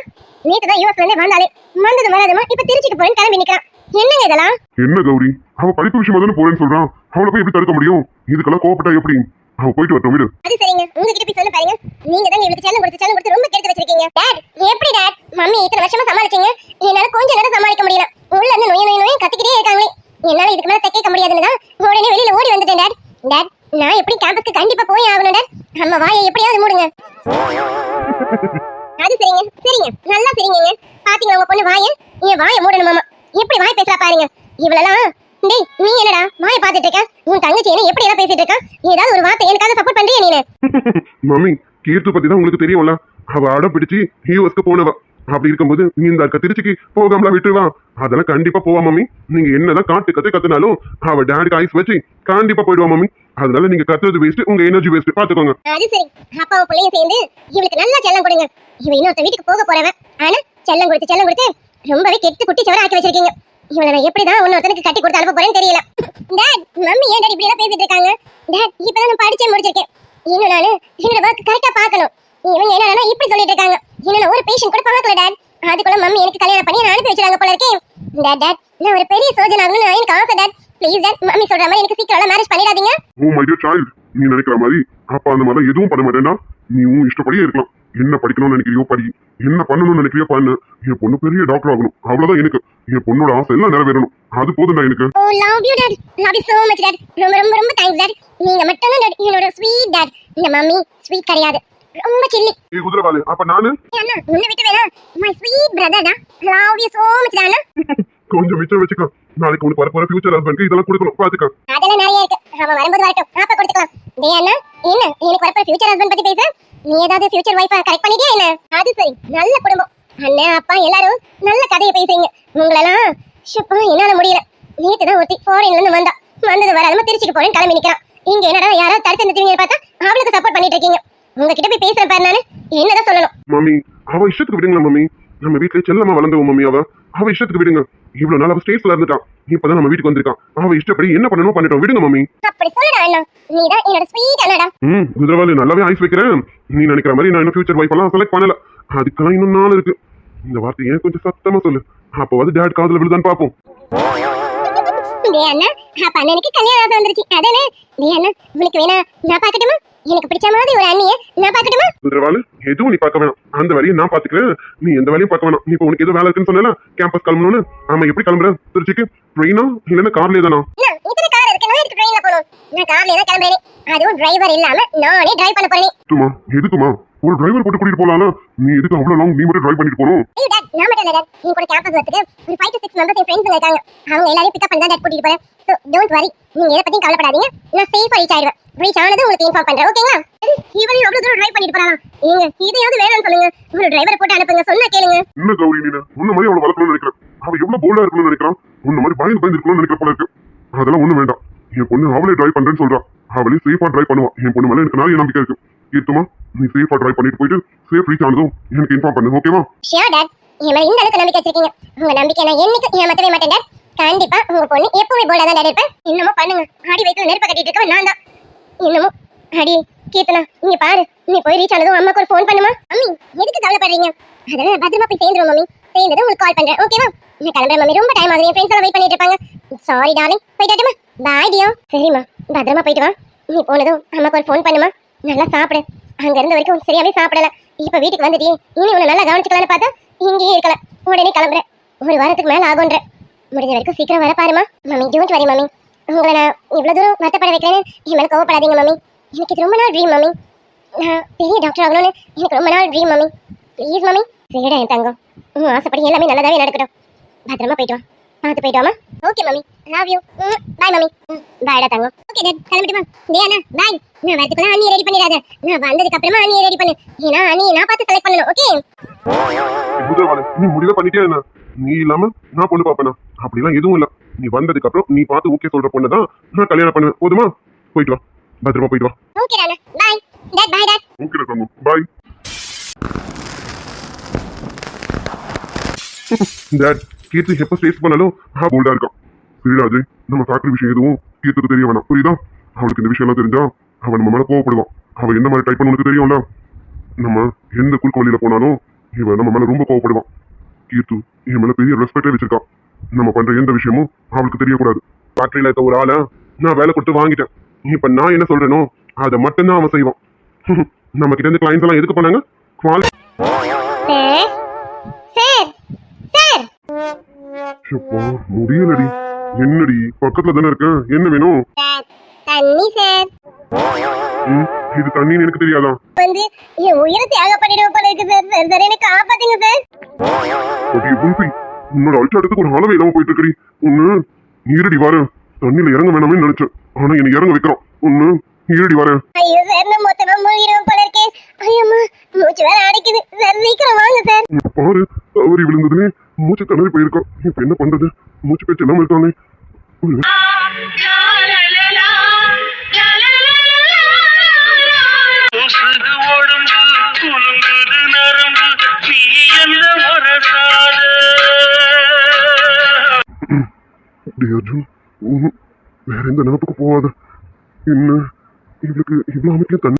நேத்து தான் யுஎஸ்ல இருந்து வந்தாலே, வந்தது வராதமா இப்ப திருச்சிக்கு போறேன்னு கிளம்பி நிக்கறான். என்னங்க இதெல்லாம்? என்ன கௌரி, அவ படிப்பு விஷயமா தானே போறேன்னு சொல்றான். அவளை போய் எப்படி தடுக்க முடியும்? இதுக்கெல்லாம் கோவப்பட்டா எப்படி? அவ போயிட்டு வரட்டும் விடு. அது சரிங்க, உங்ககிட்ட போய் சொல்ல பாருங்க. நீங்க தான் இவளுக்கு செல்லம் கொடுத்து ரொம்ப கெடுத்து வச்சிருக்கீங்க. டாட் எப்படி டாட் மம்மி இத்தனை வருஷமா சமாளிச்சீங்க, என்னால கொஞ்ச நேரம் சமாளிக்க முடியல. உள்ள இருந்து நோய் கத்திக்கிட்டே இருக்காங்களே, என்னால இதுக்கு மேல தைக்க முடியாதுன்னு தான் உடனே வெளியில ஓடி வந்துட்டேன் டாட். டாட் நான் எப்படி கேம்பஸ்க்கு கண்டிப்பா போய் ஆகணும் டாட். நம்ம வாயை எப்படியாவது மூடுங்க. அது சரிங்க நல்லா சரிங்க. பாத்தீங்களா உங்க பொண்ணு வாயை? என் வாயை மூடணுமாமா. எப்படி வாய் பேசுறா பாருங்க. இவளெல்லாம் டேய் நீ என்னடா வாயை பாத்துட்டு இருக்க? உன் தங்கச்சி என்ன எப்படி எல்லாம் பேசிட்டு இருக்கா? ஏதாவது ஒரு வார்த்தை எனக்காக சப்போர்ட் பண்றியா நீனு? மம்மி கீர்த்து பத்தி தான் உங்களுக்கு தெரியும்ல. அவ அடம் பிடிச்சி யூஎஸ்க்கு போனவ. அப்படி இருக்கும்போது நீ இந்த திருச்சிக்கு போகாமலா விட்டுருவா? அதெல்லாம் கண்டிப்பா போவா மம்மி. நீங்க என்னதான் கத்துனாலும் அவ டேடுக்கு ஐஸ் வச்சு கண்டிப்பா போயிடுவா மம்மி. அதனால நீங்க கத்துறது வேஸ்ட், உங்க எனர்ஜி வேஸ்ட். பாத்துக்கோங்க. அது சரி, அப்பாவும் பிள்ளையும் சேர்ந்து இவளுக்கு நல்லா செல்லம் கொடுங்க. இவ இன்னொருத்த வீட்டுக்கு போக போறவ. ஆனா செல்லம் கொடுத்து ரொம்பவே கெட்டு குட்டி சவர ஆக்கி வச்சிருக்கீங்க. இவளை நான் எப்படிதான் ஒன்னொருத்தனுக்கு கட்டி கொடுத்து அனுப்ப போறேன்னு தெரியல. டாட் மம்மி ஏன் டாட் இப்படி எல்லாம் பேசிட்டு இருக்காங்க? டாட் இப்பதான் நான் படிச்சே முடிச்சிருக்கேன். இன்னும் நானு என்னோட ஒர்க் கரெக்டா பார்க்கணும். இவங்க என்னன்னா இப்படி சொல்லிட்டு இருக்காங்க. இன்னும் ஒரு பேஷண்ட் கூட பார்க்கல டாட். அதுக்குள்ள மம்மி எனக்கு கல்யாணம் பண்ணி அனுப்பி வச்சிருக்காங்க போல இருக்கேன். டாட் நான் ஒரு பெரிய சர்ஜன் ஆகணும்னு எனக்கு ஆசை டாட். ப்ளீஸ் டாட் மம்மி சொல்ற மாதிரி எனக்கு சீக்கிரம் மேரேஜ் பண்ணிடாதீங்க. ஓ மை டியர் சைல்ட், நீ நினைக்கிற மாதிரி அப்பா அந்த மாதிரி எதுவும் பண்ண மாட்டேன்னா. நீ உன் இஷ்டப்படியே இருக்கலாம். என்ன படிக்கணும்னு நினைக்கிறியோ படி, என்ன பண்ணணும்னு நினைக்கிறியோ பண்ணு. என் பொண்ணு பெரிய டாக்டர் ஆகணும், அவ்வளவுதான் எனக்கு. என் பொண்ணோட ஆசை எல்லாம் நிறைவேறணும், அது போதும் எனக்கு. Oh love you dad, love you so much dad. ரொம்ப தேங்க்ஸ் டாட். நீங்க மட்டும் தான் டாட் என்னோட ஸ்வீட் டாட். இந்த மம்மி ஸ்வீட் கிடையாது, ரொம்ப சில்லி. ஏ குதிரவாளே, அப்ப நானு அண்ணா உன்னை விட்டு வேணா மை ஸ்வீட் பிரதர் டா. Love you so much dot. கொஞ்சம் மிச்சம் வச்சுக்கோ. நாளைக்கு உனக்கு வரப்போற ஃபியூச்சர் ஹஸ்பண்ட்க்கு இதெல்லாம் கொடுக்கணும், பாத்துக்க. அதெல்லாம் நிறைய இருக்கு, அவன் வரும்போது வரட்டும், அப்ப கொடுத்துக்கலாம். டேய் அண்ணா என்ன எனக்கு வரப்போற ஃபியூச்சர் ஹஸ்பண்ட் பத்தி பேச? நீ ஏதாவது ஃபியூச்சர் வைஃபை கரெக்ட் பண்ணிட்டியா என்ன? அது சரி, நல்ல குடும்பம். அண்ணன் அப்பா எல்லாரும் நல்ல கதையை பேசுறீங்க. உங்களெல்லாம் ஷுப்பா என்னால முடியல. நேத்து தான் ஒருத்தி ஃபாரின்ல இருந்து வந்தது வராம திருச்சிக்கு போறேன்னு கிளம்பி நிக்கிறான். இங்க என்னடா யாராவது தடுத்து நிறுத்துவீங்கன்னு பார்த்தா அவளுக்கு சப்போர்ட் பண்ணிட்டு இருக்கீங்க. உங்ககிட்ட போய் பேசுறேன் பாரு, நானு என்னதான் சொல்லணும்? மம்மி அவ இஷ்டத்துக்கு விடுங்களா மம்மி. நம்ம வீட்டுல செல்லமா வளர்ந்தவ மம்மி. அவ இஷ்டத்துக்கு விடுங்க. இவ்வளவு நாள் அவ ஸ்டேட்ஸ்ல இருந்துட்டான், இப்பதான் நம்ம வீட்டுக்கு வந்திருக்கான். அவ இஷ்டப்படி என்ன பண்ணணும் பண்ணிட்டோம், விடுங்க மம்மி. அப்படி சொல்லடா அண்ணா, நீதான் என்னோட ஸ்வீட் அண்ணாடா. குதிரவாளி நல்லாவே ஐஸ் வைக்கிறேன். நீ நினைக்கிற மாதிரி நான் இன்னும் ஃபியூச்சர் வைஃப் எல்லாம் செலக்ட் பண்ணல. அதுக்கெல்லாம் இன்னும் நாள் இருக்கு. இந்த வார்த்தை ஏன் கொஞ்சம் சத்தமா சொல்லு, அப்போ வந்து டேட் காதுல விழுதான்னு பாப்போம். டேய் அண்ணா, அப்ப அண்ணனுக்கு கல்யாணம் ஆக வந்துருச்சு அதானே? டேய் அண்ணா உனக்கு வேணா நான் பாக்கட்டுமா? எனக்கு பிடிச்ச மாதிரி ஒரு அண்ணிய நான் பாக்கட்டுமா? குதிரவாளு எதுவும் நீ பார்க்க வேணாம், அந்த வேலையை நான் பாத்துக்கிறேன். நீ எந்த வேலையும் பார்க்க வேணாம். நீ இப்போ உனக்கு ஏதோ வேலை இருக்குன்னு சொன்னல, கேம்பஸ் கிளம்பணும்னு. ஆமா எப்படி கிளம்புற? திருச்சிக்கு ட்ரெயினா இல்லன்னா கார்லயே தானா? இத்தனை கார் இருக்கு, நான் எதுக்கு ட்ரெயின்ல போகணும்? நான் கார்லயே தான் கிளம்புறேன். அதுவும் டிரைவர் இல்லாம நானே டிரைவ் பண்ண போறேன். சும்மா எதுக்குமா? ஒரு டிரைவர் போட்டு கூட்டிட்டு போலாம்ல. நீ எதுக்கு அவ்வளவு லாங் நீ மட்டும் டிரைவ் பண்ணிட்டு போறோம்? ஐயோ டாட், நான் மட்டும் இல்ல டாட். நீ கூட கேம்பஸ் வரதுக்கு ஒரு 5 to 6 மெம்பர்ஸ் என் ஃப்ரெண்ட்ஸ் இருக்காங்க. அவங்க எல்லாரையும் பிக்கப் பண்ணி தான் டாட் கூட்டிட்டு போறேன். சோ டோன்ட் வரி, நீங்க எதை பத்தியும் கவலைப்படாதீங்க. நான் சேஃபா ரீச் ஆயிடுவேன். ரீச் ஆனது உங்களுக்கு இன்ஃபார்ம் பண்றேன், ஓகேங்களா? இவளையும் அவ்வளவு தூரம் டிரைவ் பண்ணிட்டு போறானா? ஏங்க இதையாவது வேணும்னு சொல்லுங்க. ஒரு டிரைவரை போட்டு அனுப்புங்க, சொன்னா கேளுங்க. என்ன கௌரி நீ உன்ன மாதிரி அவளை வளர்க்கணும்னு நினைக்கிறேன். அவ எவ்வளவு போல்டா இருக்கணும்னு நினைக்கிறான். உன்ன மாதிரி பயந்து இருக்கணும்னு நினைக்கிற போல இருக்கு. அதெல்லாம் ஒண்ணும் வேண்டாம். என் பொண்ணு அவளே டிரைவ் பண்றேன்னு சொல்றா. அவளே சேஃபா டிரைவ் பண்ணுவா. என் பொண்ணு மேல எனக்கு நிறைய நம்பிக்கை இருக்கு. ஏத்துமா நீ சேஃபா டிரைவ் பண்ணிட்டு போயிட்டு சேஃப் ரீச் ஆனதும் எனக்கு இன்ஃபார்ம் பண்ணு, ஓகேவா? Sure dot. என் மேல இந்த அளவுக்கு நம்பிக்கை வச்சிருக்கீங்க. உங்க நம்பிக்கை நான் என்னைக்கு ஏமாத்தவே மாட்டேன் டாட். கண்டிப்பா உங்க பொண்ணு எப்பவுமே போல்டா தான் டாட் இருப்பேன். இன்னமும் பண்ணுங்க. ஆடி வயித்துல நெருப்பு கட்டிட்டு இருக்கவன் நான் தான். இன்னமும் அடி கீர்த்தனா இங்க பாரு, நீ போய் ரீச் ஆனதும் அம்மாக்கு ஒரு ஃபோன் பண்ணுமா? மம்மி எதுக்கு கவலைப்படுறீங்க? அதெல்லாம் பத்திரமா போய் சேர்ந்துரும் மம்மி. சேர்ந்ததும் உங்களுக்கு கால் பண்றேன், ஓகேவா? நான் கிளம்புறேன் மம்மி, ரொம்ப டைம் ஆகுது. என் ஃப்ரெண்ட்ஸ் எல்லாம் வெயிட் பண்ணிட்டு இருப்பாங்க. சாரி டார்லிங், போயிட்டாட்டுமா? பாய் டியோ. சரிம்மா பத்திரமா போயிட்டு வா. நீ போனதும் அம்மாக்கு ஒரு ஃபோன் பண்ணுமா. நல்லா சாப்பிடு. அங்க இருந்த வரைக்கும் சரியாவே சாப்பிடல. இப்ப வீட்டுக்கு வந்துட்டே இனி உன்னை நல்லா கவனிச்சுக்கலான்னு பார்த்தா இங்கேயே இருக்கல. உடனே கிளம்புறேன். ஒரு வாரத்துக்கு மேல ஆகுன்ற. முடிஞ்ச வரைக்கும் சீக்கிரம் வர பாருமா. Mummy don't worry mummy. உங்களை நான் இவ்வளவு தூரம் வருத்தப்பட வைக்கிறேன்னு என் மேல கோவப்படாதீங்க மம்மி. எனக்கு இது ரொம்ப நாள் ட்ரீம் மம்மி. நான் பெரிய டாக்டர் ஆகணும்னு எனக்கு ரொம்ப நாள் ட்ரீம் மம்மி. ப்ளீஸ் மம்மி சரிடா என் தங்கம். உன் ஆசைப்படி எல்லாமே நல்லதாவே நடக்கட்டும். பத்திரமா போயிட்டு வா. பார்த்து போயிட்டு வாமா. Okay mummy, love you. Bye mummy. பாய்டா தங்கம். ஓகே டாட், கிளம்பிட்டு வா. டே அண்ணா பாய். நான் வரதுக்குள்ள அண்ணியை ரெடி பண்ணிடாத. நான் வந்ததுக்கு அப்புறமா அண்ணியை ரெடி பண்ணு. ஏன்னா அண்ணியை நான் பார்த்து செலக்ட் பண்ணணும், ஓகே? நீ முடிவை பண்ணிட்டே என்ன? நீ இல்லாம நான் பொண்ணு பாப்பேனா? அப்படிலாம் எதுவும் இல்ல. நீ வந்ததுக்கு அப்புறம் நீ பார்த்து ஓகே சொல்ற பொண்ணு தான் நான் கல்யாணம் பண்ணுவேன், போதுமா? போயிட்டு வா, பத்திரமா போயிட்டு வா. ஓகே அண்ணா பாய். டாட் பாய் டாட். ஓகே தங்கம், பாய். டாட் கீர்த்தி எப்ப ஸ்டேஸ் பண்ணாலும் போல்டா இருக்கான். சரிடாஜி, நம்ம ஃபேக்டரி விஷயம் எதுவும் கீர்த்துக்கு தெரிய வேணாம், புரியுதா? அவளுக்கு இந்த விஷயம் எல்லாம் தெரிஞ்சா அவன் நம்ம மேல கோவப்படுவான். அவ என்ன மாதிரி டைப் பண்ண உனக்கு தெரியும்ல. நம்ம எந்த குறுக்கு வழியில போனாலும் இவன் நம்ம மேல ரொம்ப கோவப்படுவான். கீர்த்து என் மேல பெரிய ரெஸ்பெக்டே வச்சிருக்கான். நம்ம பண்ற எந்த விஷயமும் அவளுக்கு தெரியக்கூடாது. ஃபேக்டரியில இருக்க ஒரு ஆளை நான் வேலை கொடுத்து வாங்கிட்டேன். இப்ப நான் என்ன சொல்றேனோ அதை மட்டும்தான் அவன் செய்வான். நம்ம கிட்ட இருந்து கிளைண்ட்ஸ் எல்லாம் எதுக்கு பண்ணாங்க? சார் சார் சார் ஷப்பா, முடியலடி. என்னடி பக்கத்துல தானே இருக்க, என்ன வேணும்? சார் தண்ணி சார். இது தண்ணின்னு எனக்கு தெரியாதா? வந்து என் உயிரை தியாகம் பண்ணிடுவோம் போல இருக்கு சார். சார் சார் எனக்கு காப்பாத்துங்க சார். அடி உல்பி, உன்னோட அல்சாட்டத்துக்கு ஒரு அளவே இல்லாம போயிட்டு இருக்கடி. ஒண்ணு ஈரடி வரேன், தண்ணியில இறங்க வேணாமே நினைச்சேன், ஆனா என்னை இறங்க வைக்கிறான். ஒண்ணு ஈரடி வரேன். ஐயோ சார் நான் மொத்தமா மூழ்கிடுவோம் போல இருக்கேன். ஐயம்மா மூச்சு வேற அடைக்குது சார், சீக்கிரம் வாங்க சார். பாரு, தவறி விழுந்ததுலே மூச்சு திணறி போயிருக்கான். இப்ப என்ன பண்றது? மூச்சு பேச்சு இல்லாம இருக்கானே. உசுது உடம்பு குலுங்குது நரம்பு நீ என்ன முரசாத அர்ஜுன், வேற எந்த நினப்புக்கு போவாத. என்ன இவளுக்கு இவ்வளவு அமைக்க தண்ணி?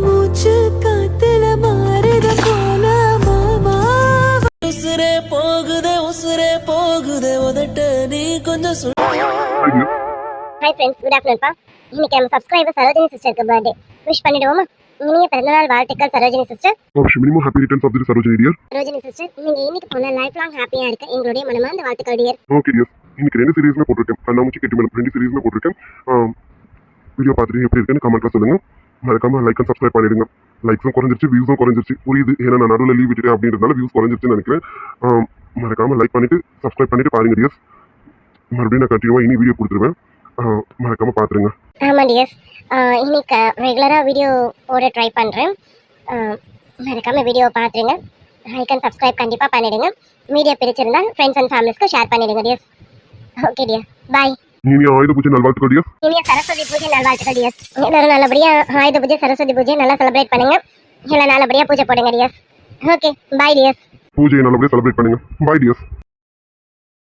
மூச்சு காத்துல மாறுத போல மாமா உசுரே போகுதே உதட்ட நீ கொஞ்சம் ஐயோ, ஹாய் ஃப்ரெண்ட்ஸ், குட் ஆஃப்டர்நூன் பா. இன்னைக்கு நம்ம சப்ஸ்கிரைபர் சரோஜினி சிஸ்டருக்கு பர்த்டே விஷ் பண்ணிடுவோமா? இனிய பிறந்தநாள் வாழ்த்துக்கள் Sarojini sister. Minimum happy returns of the Sarojini dear. Sarojini sister, நீங்க இன்னைக்கு போன லைஃப் லாங் ஹாப்பியா இருக்க எங்களுடைய மனமார்ந்த வாழ்த்துக்கள் டியர். ஓகே டியர், இன்னைக்கு 2 சீரீஸ்மே போட்டிருக்கேன். கண்ணாமூச்சி கெட்டி மேல 2 சீரீஸ்மே போட்டிருக்கேன். வீடியோ பார்த்துட்டு எப்படி இருக்குன்னு கமெண்ட்ல சொல்லுங்க. மறக்காம லைக் அண்ட் சப்ஸ்கிரைப் பண்ணிடுங்க. லைக்ஸும் குறைஞ்சிருச்சு, வியூஸும் குறைஞ்சிருச்சு. புரியுது, ஏன்னா நான் நடுவில் லீவ் விட்டுட்டேன் அப்படின்றதுனால வியூஸ் குறைஞ்சிருச்சுன்னு நினைக்கிறேன். மறக்காம லைக் பண்ணிட்டு சப்ஸ்கிரைப் பண்ணிட்டு பாருங்க டியர்ஸ். மறுபடியும் நான் கண்டினியூவா இனி வீடியோ கொடுத்துருவேன், மறக்காம பாத்துருங்க. ஆமா டியர்ஸ், இன்னைக்கு ரெகுலரா வீடியோ போட ட்ரை பண்றேன். மறக்காம வீடியோ பார்த்துருங்க. லைக் அண்ட் சப்ஸ்கிரைப் கண்டிப்பா பண்ணிடுங்க. வீடியோ பிடிச்சிருந்தா ஃப்ரெண்ட்ஸ் அண்ட் ஃபேமிலிஸ்க்கு ஷேர் பண்ணிடுங்க டியர்ஸ். ஓகே டியர், பாய். இனி ஆயுத பூஜை நல்வாழ்த்துக்கள் டியர்ஸ். இனிய சரஸ்வதி பூஜை நல்வாழ்த்துக்கள் டியர்ஸ். எல்லாரும் நல்லபடியா ஆயுத பூஜை சரஸ்வதி பூஜை நல்லா செலிப்ரேட் பண்ணுங்க. எல்லாம் நல்லபடியா பூஜை போடுங்க டியர்ஸ். ஓகே, பாய் டியர்ஸ். பூஜையை நல்லபடியா செலிப்ரேட் பண்ணுங்க. பாய் டியர்ஸ்.